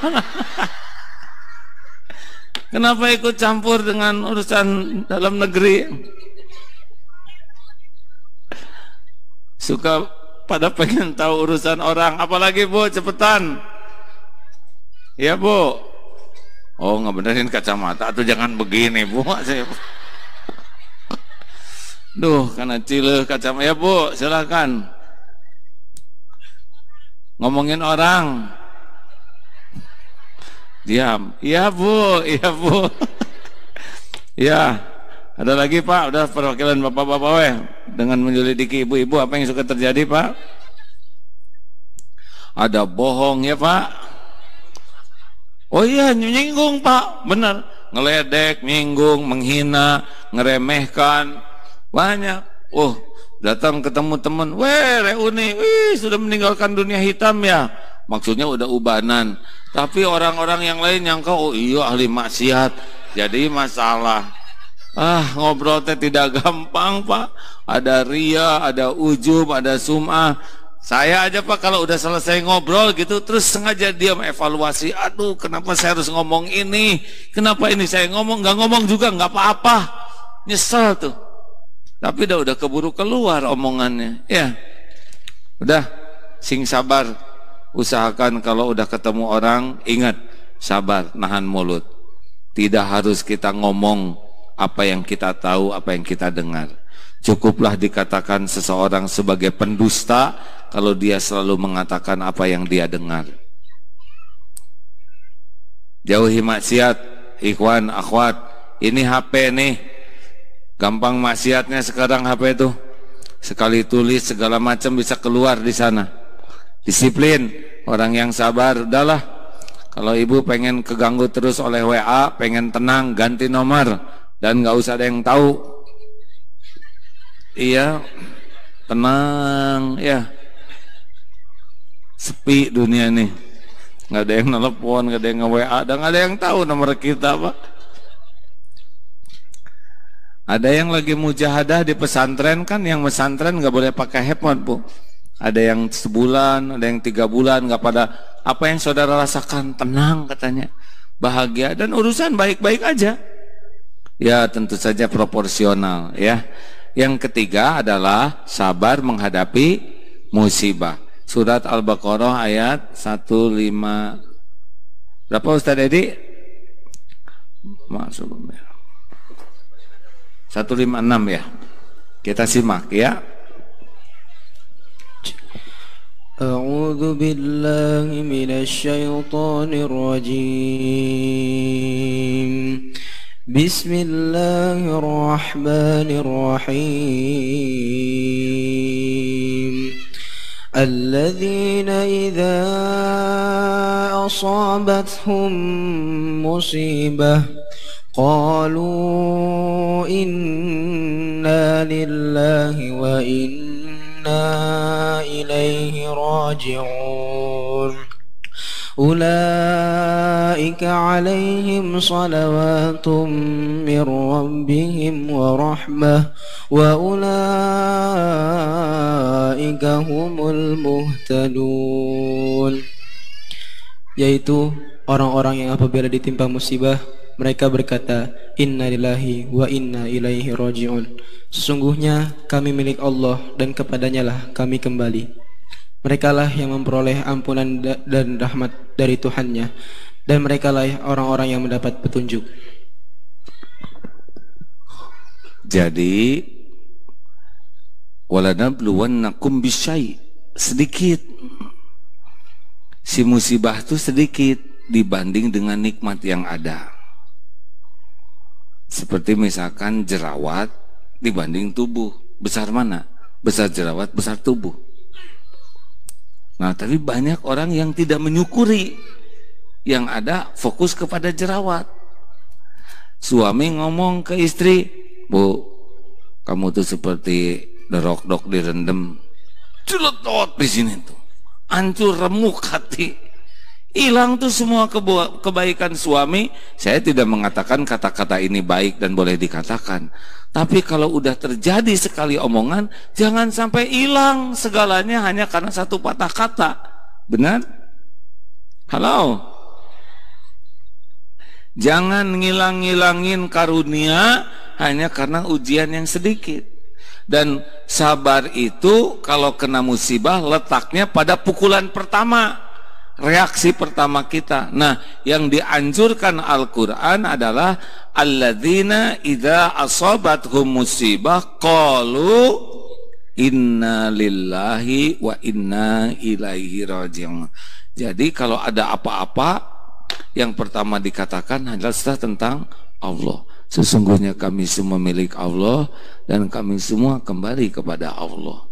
Kenapa ikut campur dengan urusan dalam negeri? Suka pada pengen tahu urusan orang. Apalagi Bu, cepetan. Ya Bu. Oh ngebenerin kacamata. Atau jangan begini Bu. Duh karena cileh kacamata. Ya Bu silakan. Ngomongin orang. Diam. Iya Bu. Iya Bu. Ya. Ada lagi Pak, udah perwakilan bapak-bapak weh dengan menyelidiki ibu-ibu apa yang suka terjadi Pak? Ada bohong ya Pak? Oh iya nyinggung Pak, benar. Ngeledek, nyinggung, menghina, ngeremehkan, banyak. Oh datang ketemu teman, weh reuni, sudah meninggalkan dunia hitam ya. Maksudnya udah ubanan. Tapi orang-orang yang lain nyangka, oh iya ahli maksiat, jadi masalah. Ngobrol teh tidak gampang Pak. Ada ria, ada ujub, ada sum'ah. Saya aja Pak kalau udah selesai ngobrol gitu terus sengaja diam evaluasi. Aduh kenapa saya harus ngomong ini? Kenapa ini saya ngomong? Gak ngomong juga gak apa-apa. Nyesel tuh. Tapi udah keburu keluar omongannya. Ya. Udah sing sabar. Usahakan kalau udah ketemu orang ingat sabar, nahan mulut. Tidak harus kita ngomong apa yang kita tahu, apa yang kita dengar. Cukuplah dikatakan seseorang sebagai pendusta kalau dia selalu mengatakan apa yang dia dengar. Jauhi maksiat, ikhwan, akhwat. Ini HP nih, gampang maksiatnya sekarang HP itu. Sekali tulis segala macam bisa keluar di sana. Disiplin, orang yang sabar, udahlah. Kalau ibu pengen keganggu terus oleh WA, pengen tenang, ganti nomor. Dan nggak usah ada yang tahu. Iya, tenang ya. Sepi dunia nih. Nggak ada yang nelpon, nggak ada yang nge-WA, dan nggak ada yang tahu nomor kita Pak. Ada yang lagi mujahadah di pesantren kan, yang pesantren nggak boleh pakai handphone Bu. Ada yang sebulan, ada yang 3 bulan nggak pada. Apa yang saudara rasakan? Tenang katanya, bahagia dan urusan baik-baik aja. Ya tentu saja proporsional ya. Yang ketiga adalah sabar menghadapi musibah. Surat Al-Baqarah ayat 15. Berapa Ustaz Edi? Masuk 156 ya. Kita simak ya. A'udzu billahi minasy syaithanir rajim. Bismillahirrahmanirrahim. Alladzina idza asabathum musibah qalu inna lillahi wa inna ilaihi raji'un. أولئك عليهم صلوات من ربهم ورحمة وأولئك هم المهتدون. Yaitu orang-orang yang apabila ditimpa musibah mereka berkata, Inna lillahi wa inna ilaihi raji'un. Sesungguhnya kami milik Allah dan kepadanya lah kami kembali. Merekalah yang memperoleh ampunan dan rahmat dari Tuhannya, dan merekalah orang-orang yang mendapat petunjuk. Jadi walanabluwannakum bisyai, sedikit. Si musibah itu sedikit dibanding dengan nikmat yang ada. Seperti misalkan jerawat dibanding tubuh, besar mana? Besar jerawat, besar tubuh. Nah, tapi banyak orang yang tidak menyukuri, yang ada fokus kepada jerawat. Suami ngomong ke istri, Bu, kamu tuh seperti derok-dok direndam, celetot di sini tuh, hancur remuk hati, hilang tuh semua kebaikan suami. Saya tidak mengatakan kata-kata ini baik dan boleh dikatakan, tapi kalau udah terjadi sekali omongan, jangan sampai hilang segalanya hanya karena satu patah kata. Benar? Halo? Jangan ngilang-ngilangin karunia hanya karena ujian yang sedikit. Dan sabar itu kalau kena musibah letaknya pada pukulan pertama, reaksi pertama kita. Nah, yang dianjurkan Al-Quran adalah alladzina idza asabathum musibah qalu inna lillahi wa inna ilaihi raji'un. Jadi kalau ada apa-apa, yang pertama dikatakan adalah tentang Allah. Sesungguhnya kami semua milik Allah dan kami semua kembali kepada Allah.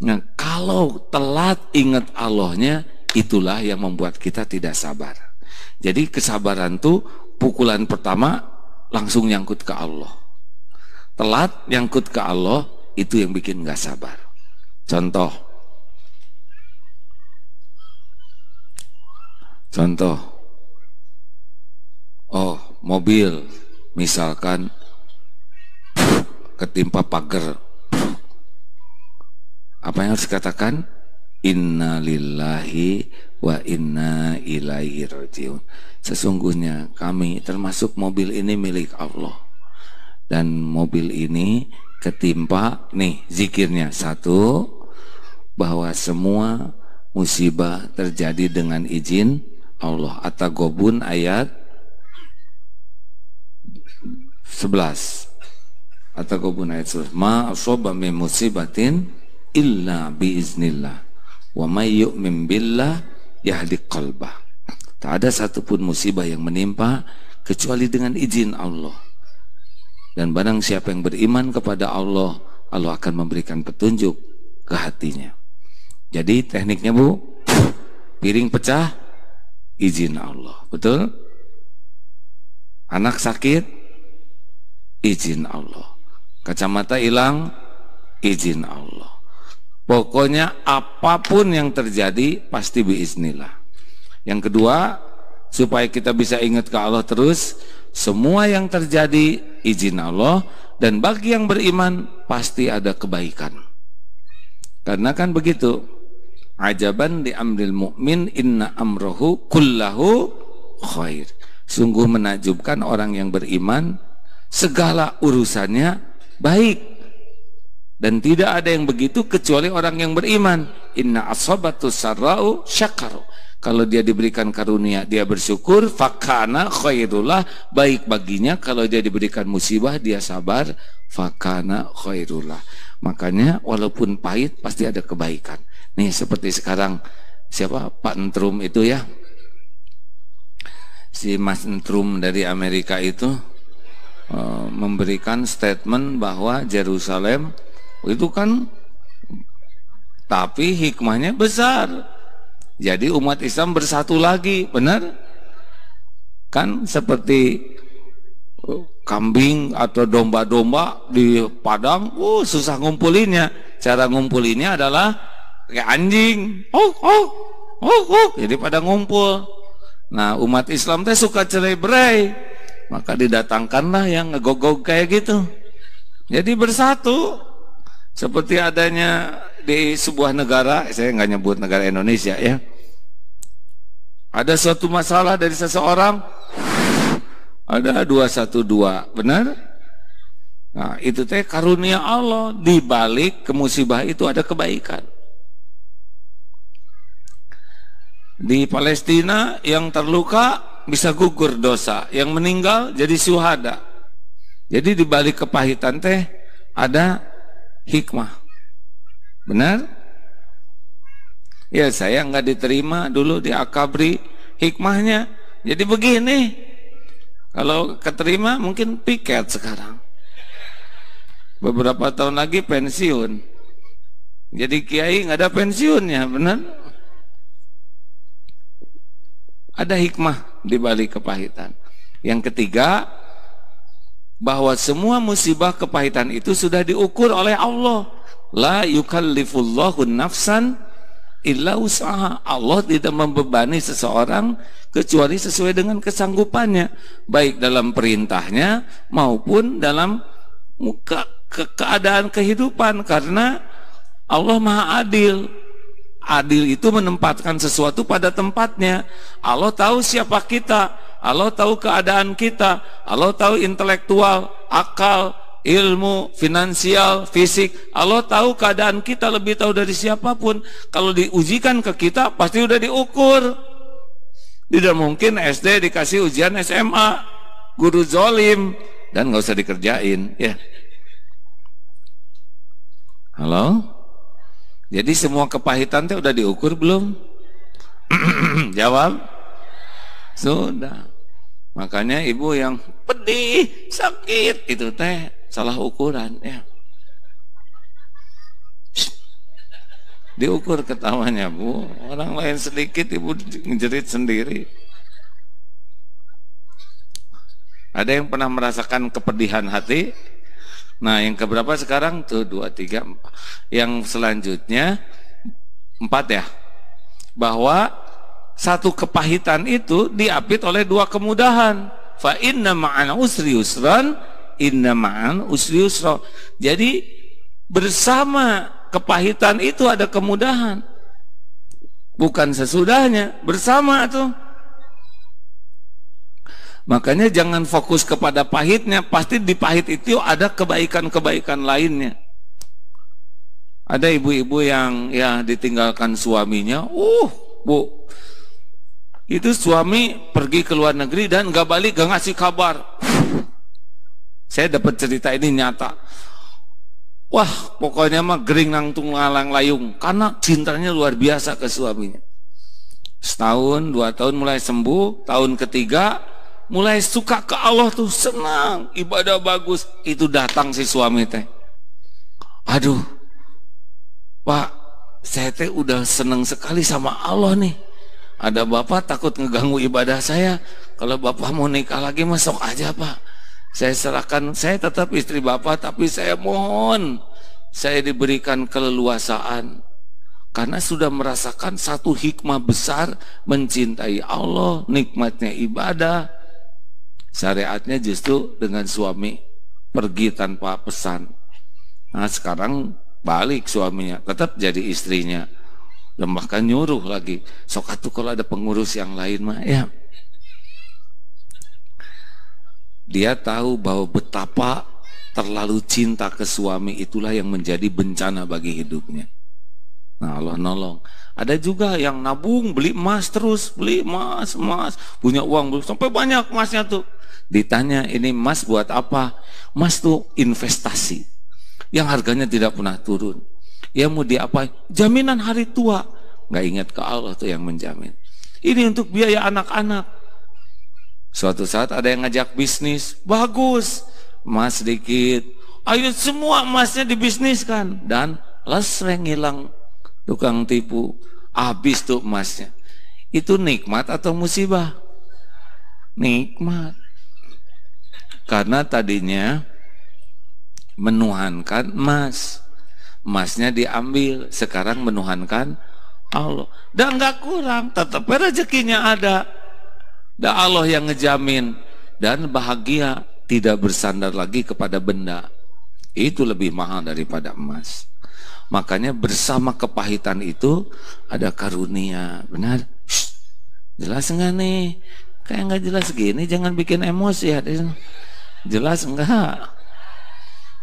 Nah, kalau telat ingat Allahnya, itulah yang membuat kita tidak sabar. Jadi kesabaran tuh pukulan pertama langsung nyangkut ke Allah. Telat nyangkut ke Allah, itu yang bikin gak sabar. Contoh, mobil misalkan ketimpa pagar, apa yang harus dikatakan? Inna lillahi wa inna ilaihi raji'un. Sesungguhnya kami, termasuk mobil ini milik Allah, dan mobil ini ketimpa, nih zikirnya, satu, bahwa semua musibah terjadi dengan izin Allah. At-Taghabun ayat 11. At-Taghabun ayat 11. Ma asaba min musibatin illa biiznillah wa may yu'min billah yahdi qalbah. Tak ada satupun musibah yang menimpa kecuali dengan izin Allah. Dan barang siapa yang beriman kepada Allah, Allah akan memberikan petunjuk ke hatinya. Jadi tekniknya, Bu, piring pecah, izin Allah. Betul? Anak sakit, izin Allah. Kacamata hilang, izin Allah. Pokoknya apapun yang terjadi pasti biiznillah. Yang kedua, supaya kita bisa ingat ke Allah terus, semua yang terjadi izin Allah, dan bagi yang beriman pasti ada kebaikan. Karena kan begitu, ajaban di amril mu'min inna amrohu kullahu khair. Sungguh menakjubkan orang yang beriman, segala urusannya baik. Dan tidak ada yang begitu kecuali orang yang beriman. Inna asabatu sarra'u syakaru. Kalau dia diberikan karunia, dia bersyukur, fakana khairullah, baik baginya. Kalau dia diberikan musibah, dia sabar, fakana khairullah. Makanya walaupun pahit pasti ada kebaikan. Nih seperti sekarang, siapa? Pak Entrum itu ya, si Mas Entrum dari Amerika itu memberikan statement bahwa Yerusalem itu kan, tapi hikmahnya besar. Jadi umat Islam bersatu lagi, benar? Kan seperti kambing atau domba-domba di padang, susah ngumpulinnya. Cara ngumpulinnya adalah kayak anjing, jadi pada ngumpul. Nah, umat Islam teh suka cerai-berai, maka didatangkanlah yang ngegogog kayak gitu. Jadi bersatu, seperti adanya di sebuah negara, saya nggak nyebut negara Indonesia ya. Ada suatu masalah dari seseorang, ada 212, benar? Nah, itu teh karunia Allah, di balik ke musibah itu ada kebaikan. Di Palestina yang terluka bisa gugur dosa, yang meninggal jadi syuhada. Jadi di balik kepahitan teh ada hikmah. Benar? Ya, saya nggak diterima dulu di Akabri, hikmahnya jadi begini. Kalau keterima mungkin piket sekarang. Beberapa tahun lagi pensiun. Jadi kiai nggak ada pensiunnya, benar? Ada hikmah di balik kepahitan. Yang ketiga, bahwa semua musibah kepahitan itu sudah diukur oleh Allah. La yukallifullahu nafsan illa usaha. Allah tidak membebani seseorang kecuali sesuai dengan kesanggupannya, baik dalam perintahnya maupun dalam keadaan kehidupan, karena Allah Maha Adil. Adil itu menempatkan sesuatu pada tempatnya. Allah tahu siapa kita, Allah tahu keadaan kita, Allah tahu intelektual, akal, ilmu, finansial, fisik. Allah tahu keadaan kita, lebih tahu dari siapapun. Kalau diujikan ke kita pasti udah diukur. Tidak mungkin SD dikasih ujian SMA, guru zolim dan nggak usah dikerjain ya. Halo? Jadi semua kepahitan teh udah diukur belum? Jawab. Sudah. Makanya ibu yang pedih, sakit, itu teh salah ukuran ya. Diukur ketawanya, Bu. Orang lain sedikit ibu ngejerit sendiri. Ada yang pernah merasakan kepedihan hati? Nah, yang keberapa sekarang? Tuh, 2, 3, 4. Yang selanjutnya 4 ya. Bahwa satu kepahitan itu diapit oleh 2 kemudahan. Fa inna ma'al usri yusran, inna ma'al usri yusra. Jadi bersama kepahitan itu ada kemudahan. Bukan sesudahnya, bersama tuh. Makanya jangan fokus kepada pahitnya, pasti di pahit itu ada kebaikan-kebaikan lainnya. Ada ibu-ibu yang ya ditinggalkan suaminya, Bu, itu suami pergi ke luar negeri dan gak balik, gak ngasih kabar. Saya dapat cerita ini nyata. Wah, pokoknya mah gering nangtung ngalang layung, karena cintanya luar biasa ke suaminya. Setahun, 2 tahun mulai sembuh, tahun ketiga mulai suka ke Allah tuh, senang, ibadah bagus. Itu datang si suami teh, aduh Pak, saya teh udah seneng sekali sama Allah nih. Ada Bapak takut ngeganggu ibadah saya. Kalau Bapak mau nikah lagi masuk aja Pak. Saya serahkan, saya tetap istri Bapak, tapi saya mohon saya diberikan keleluasaan. Karena sudah merasakan satu hikmah besar mencintai Allah, nikmatnya ibadah. Syariatnya justru dengan suami pergi tanpa pesan. Nah, sekarang balik suaminya, tetap jadi istrinya. Dan bahkan nyuruh lagi, sok atuh kalau ada pengurus yang lain mah ya. Dia tahu bahwa betapa terlalu cinta ke suami itulah yang menjadi bencana bagi hidupnya. Nah, Allah nolong. Ada juga yang nabung, beli emas terus, beli emas, punya uang sampai banyak emasnya tuh. Ditanya, ini emas buat apa? Emas tuh investasi yang harganya tidak pernah turun. Ya mau diapain? Jaminan hari tua. Nggak ingat ke Allah tuh yang menjamin. Ini untuk biaya anak-anak. Suatu saat ada yang ngajak bisnis, bagus, emas sedikit. Ayo semua emasnya dibisniskan, dan lesreng hilang tukang tipu, habis tuh emasnya. Itu nikmat atau musibah? Nikmat. Karena tadinya menuhankan emas, emasnya diambil, sekarang menuhankan Allah. Dan nggak kurang, tetap rezekinya ada. Dan Allah yang ngejamin. Dan bahagia tidak bersandar lagi kepada benda. Itu lebih mahal daripada emas. Makanya bersama kepahitan itu ada karunia. Benar? Shh, jelas enggak nih? Kayak nggak jelas gini, jangan bikin emosi ya. Jelas enggak?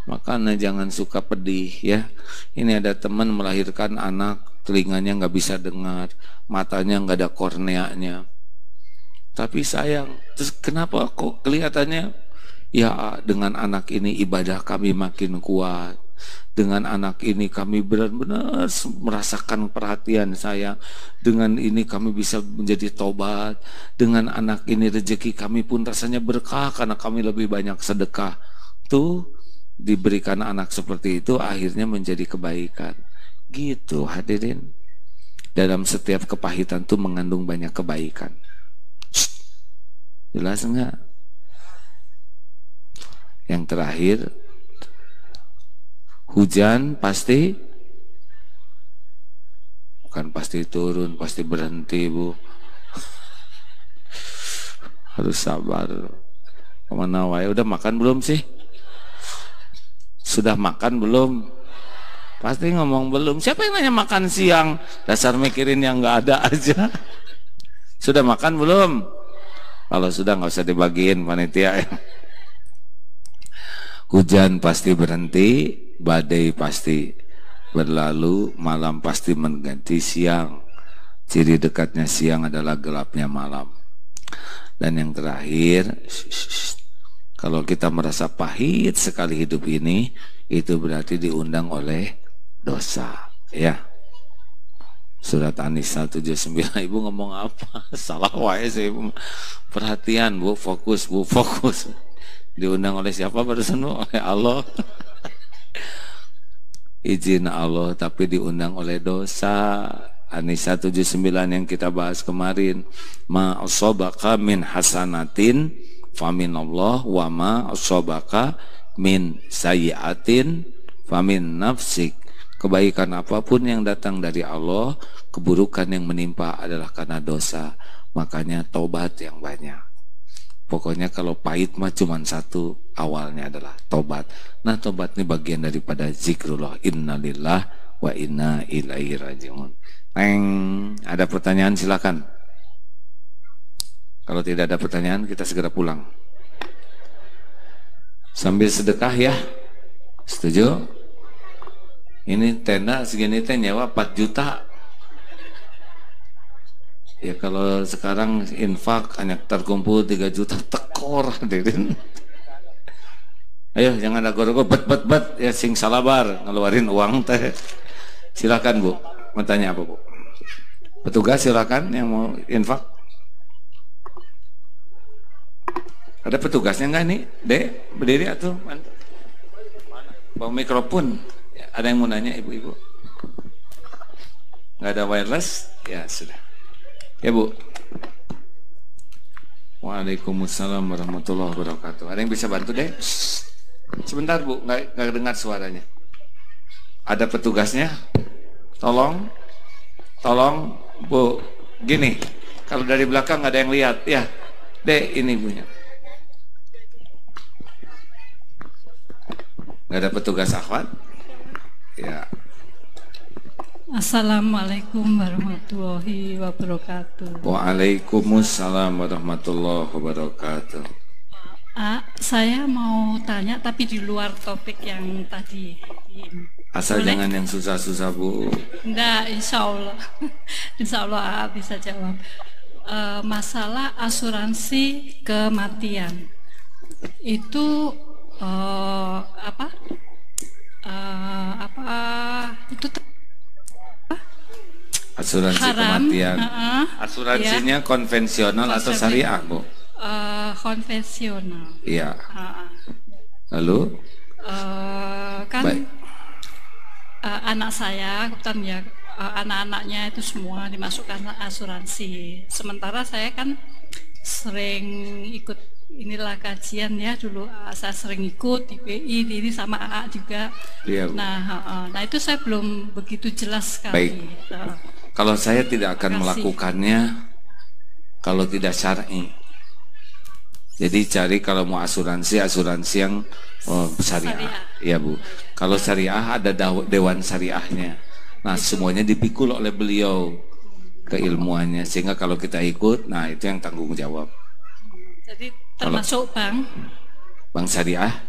Makanya jangan suka pedih ya. Ini ada teman melahirkan anak, telinganya nggak bisa dengar, matanya nggak ada korneanya. Tapi sayang, terus kenapa kok kelihatannya ya dengan anak ini ibadah kami makin kuat. Dengan anak ini kami benar-benar merasakan perhatian sayang. Dengan ini kami bisa menjadi tobat. Dengan anak ini rezeki kami pun rasanya berkah karena kami lebih banyak sedekah. Tuh diberikan anak seperti itu akhirnya menjadi kebaikan. Gitu hadirin. Dalam setiap kepahitan tuh mengandung banyak kebaikan. Jelas enggak? Yang terakhir, hujan pasti bukan pasti turun, pasti berhenti bu. Harus sabar. Kemana wae? Udah makan belum sih? Sudah makan belum? Pasti ngomong belum. Siapa yang nanya makan siang? Dasar mikirin yang nggak ada aja. Sudah makan belum? Kalau sudah nggak usah dibagiin panitia. Hujan pasti berhenti, badai pasti berlalu, malam pasti mengganti siang. Ciri dekatnya siang adalah gelapnya malam. Dan yang terakhir, kalau kita merasa pahit sekali hidup ini, itu berarti diundang oleh dosa. Ya. Surat An-Nisa 79, Ibu ngomong apa? Salah wae sih Ibu. Perhatian Bu, fokus Bu, fokus. Diundang oleh siapa barusan Bu? Oleh Allah. Izin Allah tapi diundang oleh dosa. An-Nisa 79 yang kita bahas kemarin. Ma asabaka min hasanatin famin Allah wa ma asabaka min sayyiatin famin nafsik. Kebaikan apapun yang datang dari Allah, keburukan yang menimpa adalah karena dosa. Makanya tobat yang banyak. Pokoknya kalau pahit mah cuma satu, awalnya adalah tobat. Nah tobat ini bagian daripada zikrullah. Innalillah wa inna ilaihi rajiun. Ada pertanyaan silakan. Kalau tidak ada pertanyaan kita segera pulang. Sambil sedekah ya. Setuju? Ini tenda segini teh nyewa 4 juta. Ya kalau sekarang infak hanya terkumpul 3 juta tekor hadirin. Ayo jangan ada goro-goro bet ya sing salabar ngeluarin uang teh. Silakan Bu. Mau tanya apa Bu? Petugas silakan yang mau infak. Ada petugasnya enggak nih? Dek, berdiri atuh. Mana? Bawa mikrofon. Ada yang mau nanya ibu-ibu? Nggak ada wireless? Ya sudah. Ya Bu. Waalaikumsalam warahmatullahi wabarakatuh. Ada yang bisa bantu deh? Sebentar Bu, nggak dengar suaranya. Ada petugasnya? Tolong Bu. Gini, kalau dari belakang nggak ada yang lihat, ya. Dek, ini ibunya. Nggak ada petugas akhwat? Ya. Assalamualaikum warahmatullahi wabarakatuh. Waalaikumsalam warahmatullahi wabarakatuh. Saya mau tanya tapi di luar topik yang tadi. Asal boleh? Jangan yang susah-susah Bu. Enggak, insya Allah bisa jawab. Masalah asuransi kematian itu itu asuransi haram, kematian. Asuransinya ya, konvensional atau syariah Bu? Konvensional. Iya. Lalu? Kan anak saya, kebetulan ya anak-anaknya itu semua dimasukkan asuransi. Sementara saya kan sering ikut inilah kajian ya dulu, saya sering ikut di PI ini sama AA juga. Iya, nah itu saya belum begitu jelas sekali. Baik. Kalau saya tidak akan Terima kasih. melakukannya kalau tidak syar'i. Jadi cari kalau mau asuransi yang syariah. Ya Bu. Kalau syariah ada dewan syariahnya. Nah semuanya dipikul oleh beliau keilmuannya, sehingga kalau kita ikut, nah itu yang tanggung jawab. Jadi termasuk bank syariah.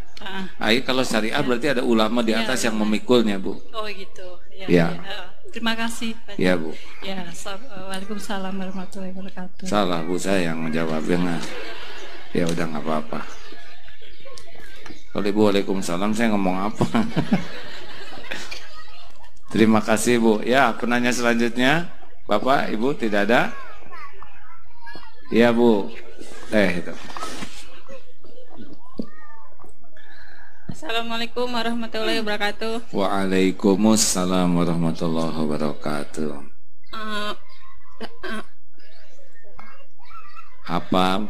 Kalau syariah berarti ada ulama di atas yang memikulnya Bu. Oh gitu. Ya. Terima kasih Pak. Ya Bu. Ya, waalaikumsalam warahmatullahi wabarakatuh. Salah Bu, saya yang menjawabnya. Ya udah nggak apa-apa. Kalau Ibu waalaikumsalam, saya ngomong apa? Terima kasih Bu. Ya, penanya selanjutnya, Bapak, Ibu tidak ada? Ya Bu. Itu. Assalamualaikum warahmatullahi wabarakatuh. Waalaikumsalam warahmatullahi wabarakatuh. Apa?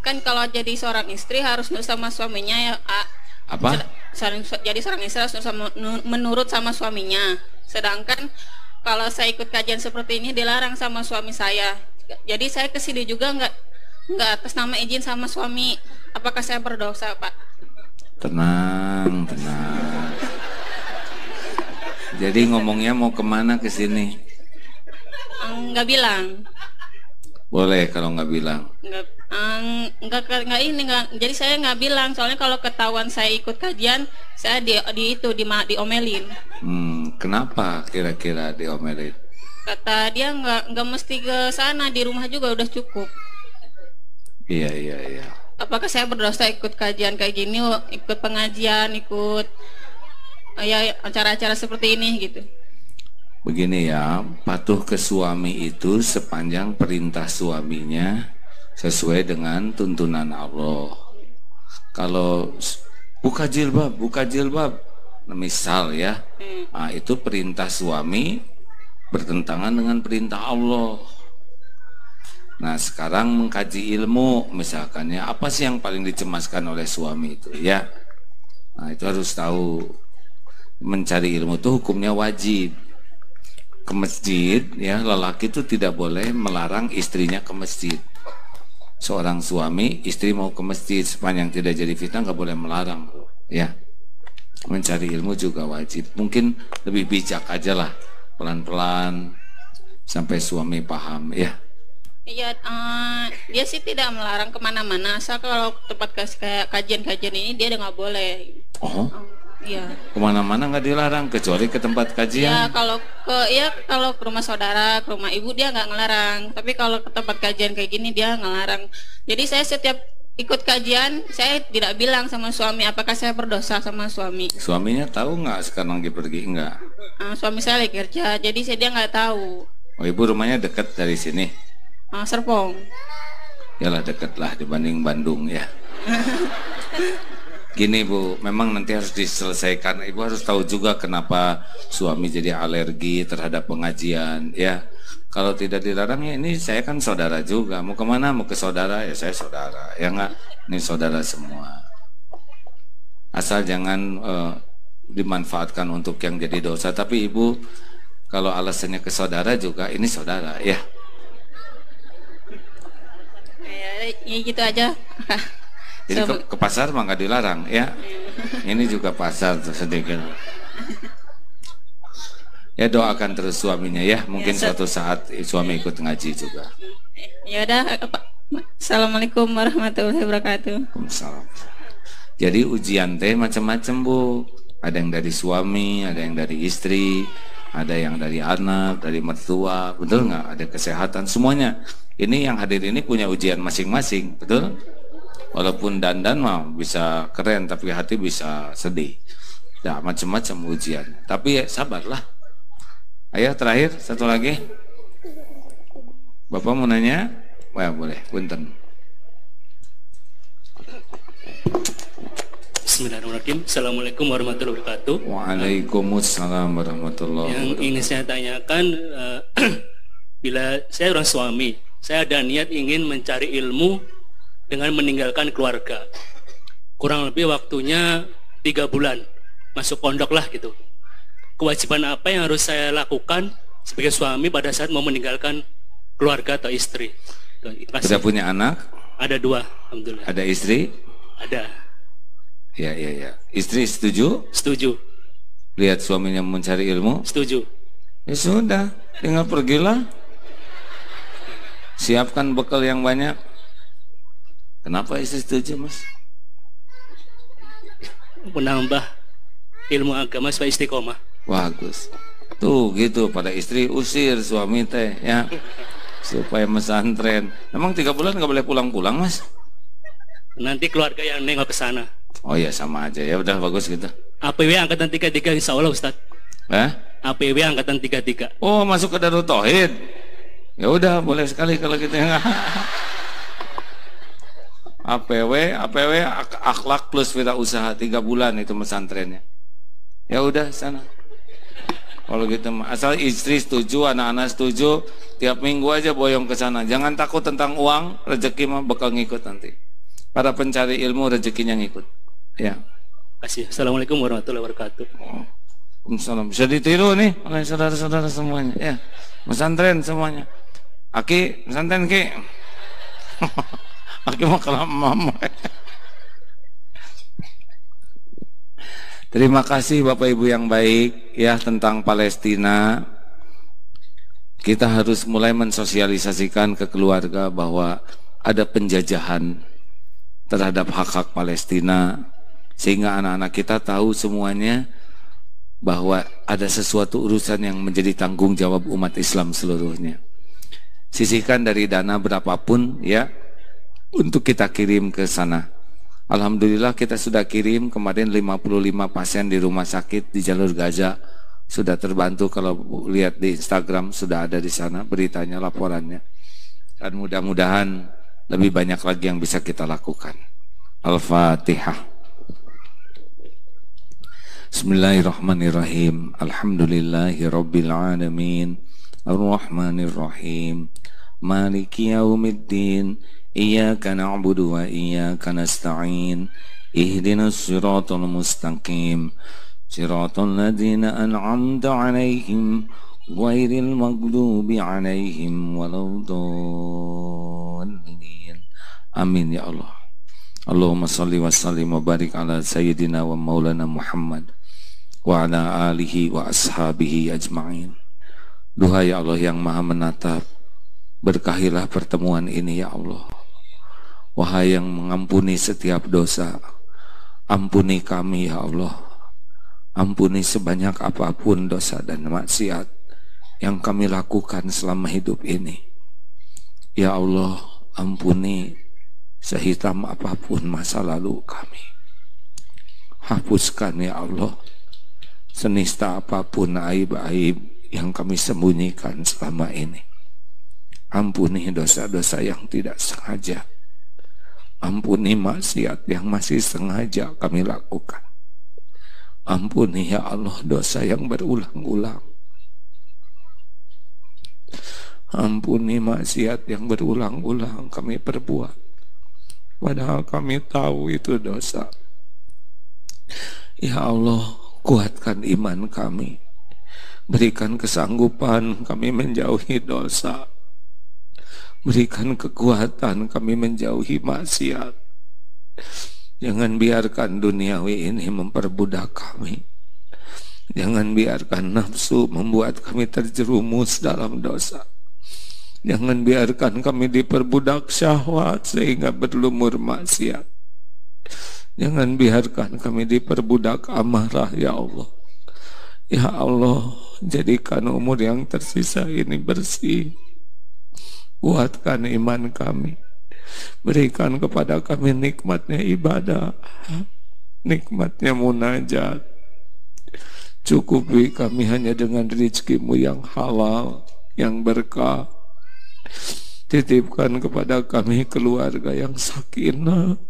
Kan kalau jadi seorang istri harus nurut sama suaminya ya. Apa? Jadi seorang istri harus menurut sama suaminya. Sedangkan kalau saya ikut kajian seperti ini dilarang sama suami saya. Jadi saya kesini juga nggak atas nama izin sama suami. Apakah saya berdosa, Pak? Tenang. Jadi ngomongnya mau kemana ke sini? Nggak bilang. Boleh kalau nggak bilang. Nggak ini. Jadi saya nggak bilang. Soalnya kalau ketahuan saya ikut kajian, saya diomelin. Kenapa kira-kira diomelin? Kata dia nggak mesti ke sana, di rumah juga udah cukup. Iya. Apakah saya berdosa ikut kajian kayak gini, ikut pengajian, ikut ya acara-acara seperti ini gitu? Begini ya, patuh ke suami itu sepanjang perintah suaminya sesuai dengan tuntunan Allah. Kalau buka jilbab, misal ya, nah itu perintah suami bertentangan dengan perintah Allah. Nah sekarang mengkaji ilmu misalkan ya, apa sih yang paling dicemaskan oleh suami itu ya? Nah itu harus tahu, mencari ilmu itu hukumnya wajib. Ke masjid ya, lelaki itu tidak boleh melarang istrinya ke masjid. Seorang suami, istri mau ke masjid sepanjang tidak jadi fitnah nggak boleh melarang ya. Mencari ilmu juga wajib. Mungkin lebih bijak aja lah, pelan-pelan sampai suami paham ya. Iya, dia sih tidak melarang kemana-mana, asal kalau tempat kayak kajian-kajian ini dia nggak boleh. Iya. Kemana-mana nggak dilarang kecuali ke tempat kajian. Ya kalau ke rumah saudara, ke rumah ibu dia nggak ngelarang. Tapi kalau ke tempat kajian kayak gini dia ngelarang. Jadi saya setiap ikut kajian saya tidak bilang sama suami apakah saya berdosa sama suami. Suaminya tahu nggak sekarang lagi pergi nggak? Suami saya lagi kerja, jadi dia nggak tahu. Oh ibu rumahnya dekat dari sini? Serpong. Yalah dekat lah dibanding Bandung ya. Gini Bu, memang nanti harus diselesaikan. Ibu harus tahu juga kenapa suami jadi alergi terhadap pengajian ya. Kalau tidak dilarang ya, ini saya kan saudara juga. Mau kemana? Mau ke saudara ya, saya saudara ya nggak? Ini saudara semua. Asal jangan dimanfaatkan untuk yang jadi dosa. Tapi ibu kalau alasannya ke saudara juga, ini saudara ya. Ya gitu aja. Jadi ke pasar mah nggak dilarang ya. Ini juga pasar sedikit. Ya doakan terus suaminya ya. Mungkin suatu saat suami ikut ngaji juga. Ya udah. Assalamualaikum warahmatullahi wabarakatuh. Waalaikumsalam. Jadi ujian teh macam-macam Bu. Ada yang dari suami, ada yang dari istri, ada yang dari anak, dari mertua, betul nggak? Ada kesehatan, semuanya. Ini yang hadir ini punya ujian masing-masing, betul? Walaupun dandan mah bisa keren, tapi hati bisa sedih. Ya macam-macam ujian. Tapi ya, sabarlah. Ayo terakhir satu lagi. Bapak mau nanya? Wah boleh, punten. Bismillahirrahmanirrahim. Assalamualaikum warahmatullahi wabarakatuh. Waalaikumsalam warahmatullahi wabarakatuh. Yang ingin saya tanyakan, bila saya orang suami, saya ada niat ingin mencari ilmu dengan meninggalkan keluarga. Kurang lebih waktunya 3 bulan, masuk pondok lah gitu. Kewajiban apa yang harus saya lakukan sebagai suami pada saat mau meninggalkan keluarga atau istri. Sudah punya anak? Ada 2, alhamdulillah. Ada istri? Ada. Ya. Istri setuju? Setuju. Lihat suaminya mencari ilmu? Setuju. Ya sudah, tinggal pergilah. Siapkan bekal yang banyak. Kenapa istri setuju, Mas? Menambah ilmu agama supaya istiqomah. Bagus. Tuh gitu, pada istri usir suami teh ya. Supaya pesantren. Emang 3 bulan nggak boleh pulang-pulang, Mas? Nanti keluarga yang nengok ke sana. Oh ya, sama aja ya, udah bagus gitu. APW angkatan 33 insya Allah, Ustaz. APW angkatan 33. Oh, masuk ke Darut Tauhid. Ya udah, boleh sekali kalau gitu ya. APW akhlak plus wirausaha 3 bulan itu pesantrennya. Ya udah sana. Kalau gitu asal istri setuju, anak-anak setuju, tiap minggu aja boyong ke sana. Jangan takut tentang uang, rezeki mah bakal ngikut nanti. Para pencari ilmu rezekinya ngikut. Ya. Kasih. Assalamualaikum warahmatullahi wabarakatuh. Waalaikumsalam. Bisa ditiru nih oleh saudara-saudara semuanya. Ya. Pesantren semuanya. Aki, pesantren Ki. Aki mau kalah mama. Terima kasih Bapak Ibu yang baik ya tentang Palestina. Kita harus mulai mensosialisasikan ke keluarga bahwa ada penjajahan terhadap hak-hak Palestina sehingga anak-anak kita tahu semuanya bahwa ada sesuatu urusan yang menjadi tanggung jawab umat Islam seluruhnya. Sisihkan dari dana berapapun ya untuk kita kirim ke sana. Alhamdulillah kita sudah kirim kemarin 55 pasien di rumah sakit di jalur Gaza sudah terbantu. Kalau lihat di Instagram sudah ada di sana beritanya, laporannya, dan mudah-mudahan lebih banyak lagi yang bisa kita lakukan. Al-Fatihah. Bismillahirrahmanirrahim. Alhamdulillahi Rabbil Alamin, Ar-Rahmanirrahim, Maliki Yaumiddin, Iyyaka na'budu wa iyyaka nasta'in, Ihdinas siratal mustaqim, siratal ladzina an'amta 'alaihim ghairil maghdubi 'alaihim waladdallin. Amin ya Allah. Allahumma shalli wa sallim wa barik ala sayyidina wa maulana Muhammad wa ala alihi wa ashabihi ajma'in. Duhai Allah yang Maha menatap, berkahilah pertemuan ini ya Allah. Wahai yang mengampuni setiap dosa, ampuni kami ya Allah. Ampuni sebanyak apapun dosa dan maksiat yang kami lakukan selama hidup ini. Ya Allah, ampuni sehitam apapun masa lalu kami. Hapuskan ya Allah senista apapun aib-aib yang kami sembunyikan selama ini. Ampuni dosa-dosa yang tidak sengaja. Ampuni maksiat yang masih sengaja kami lakukan. Ampuni ya Allah dosa yang berulang-ulang. Ampuni maksiat yang berulang-ulang kami perbuat, padahal kami tahu itu dosa. Ya Allah, kuatkan iman kami. Berikan kesanggupan kami menjauhi dosa. Berikan kekuatan kami menjauhi maksiat. Jangan biarkan duniawi ini memperbudak kami. Jangan biarkan nafsu membuat kami terjerumus dalam dosa. Jangan biarkan kami diperbudak syahwat sehingga berlumur maksiat. Jangan biarkan kami diperbudak amarah ya Allah. Ya Allah, jadikan umur yang tersisa ini bersih. Kuatkan iman kami. Berikan kepada kami nikmatnya ibadah, nikmatnya munajat. Cukupi kami hanya dengan rezeki-Mu yang halal, yang berkah. Titipkan kepada kami keluarga yang sakinah,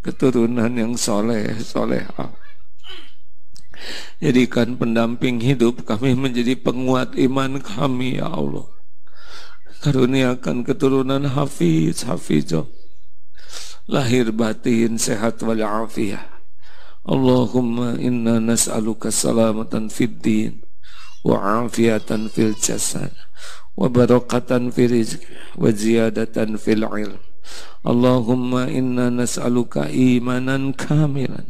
keturunan yang soleh, solehah. Jadikan pendamping hidup kami menjadi penguat iman kami ya Allah. Karuniakan keturunan hafiz, hafizah, lahir batin sehat walafiat. Allahumma inna nas'aluka salamatan fid din wa afiatan fil jasad wa barakatan fil rizq wa ziyadatan fil ilm. Allahumma inna nas'aluka imanan kamilan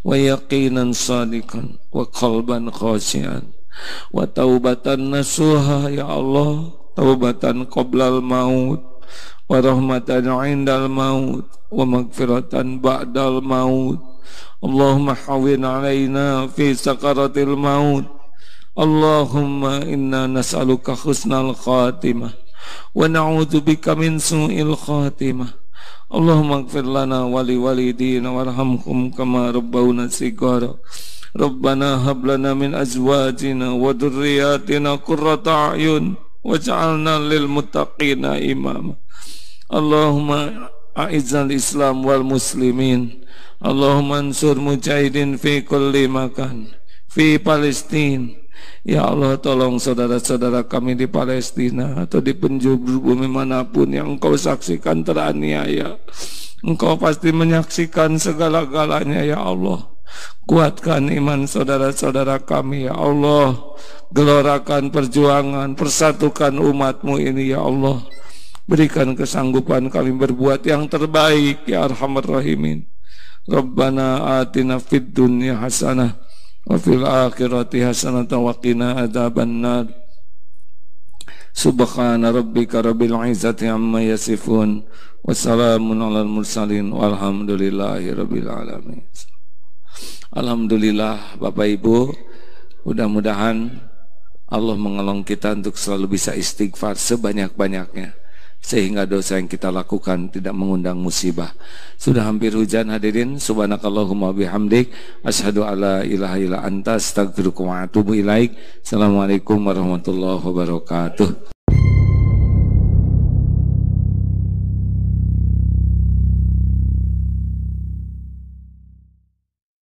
wa yaqinan sadiqan wa qalban khashian wa taubatan nasuha ya Allah, taubatan qoblal maut wa rahmatan indal maut wa magfiratan ba'dal maut. Allahumma hawwin alaina fi sakaratil maut. Allahumma inna nas'aluka husnal khatimah wa na'udzubika min su'il khatimah. Allahumma ighfir lana wa li walidina warhamhum kama rabbawna shighara. Rabbana hab lana min azwajina wa dhurriyyatina qurrata a'yun waj'alna lil muttaqina imama. Allahumma a'izzal Islam wal muslimin. Allahumma ansur mujahidin fi kulli makan fi Palestina. Ya Allah, tolong saudara-saudara kami di Palestina atau di penjuru bumi manapun yang Engkau saksikan teraniaya. Engkau pasti menyaksikan segala-galanya ya Allah. Kuatkan iman saudara-saudara kami ya Allah. Gelorakan perjuangan, persatukan umat-Mu ini ya Allah. Berikan kesanggupan kami berbuat yang terbaik ya Arhamar Rahimin. Rabbana atina fid dunya hasanah wa fil akhirati hasanatan wa qina adzabannar. Subhana rabbika rabbil izzati amma yasifun wa salamun alal mursalin walhamdulillahi rabbil alamin. Alhamdulillah Bapak Ibu, mudah-mudahan Allah mengenolong kita untuk selalu bisa istighfar sebanyak-banyaknya, sehingga dosa yang kita lakukan tidak mengundang musibah. Sudah hampir hujan hadirin. Subhanakallahumma bihamdik asyhadu alla ilaha illa anta astaghfiruka wa atubu ilaik. Assalamualaikum warahmatullahi wabarakatuh.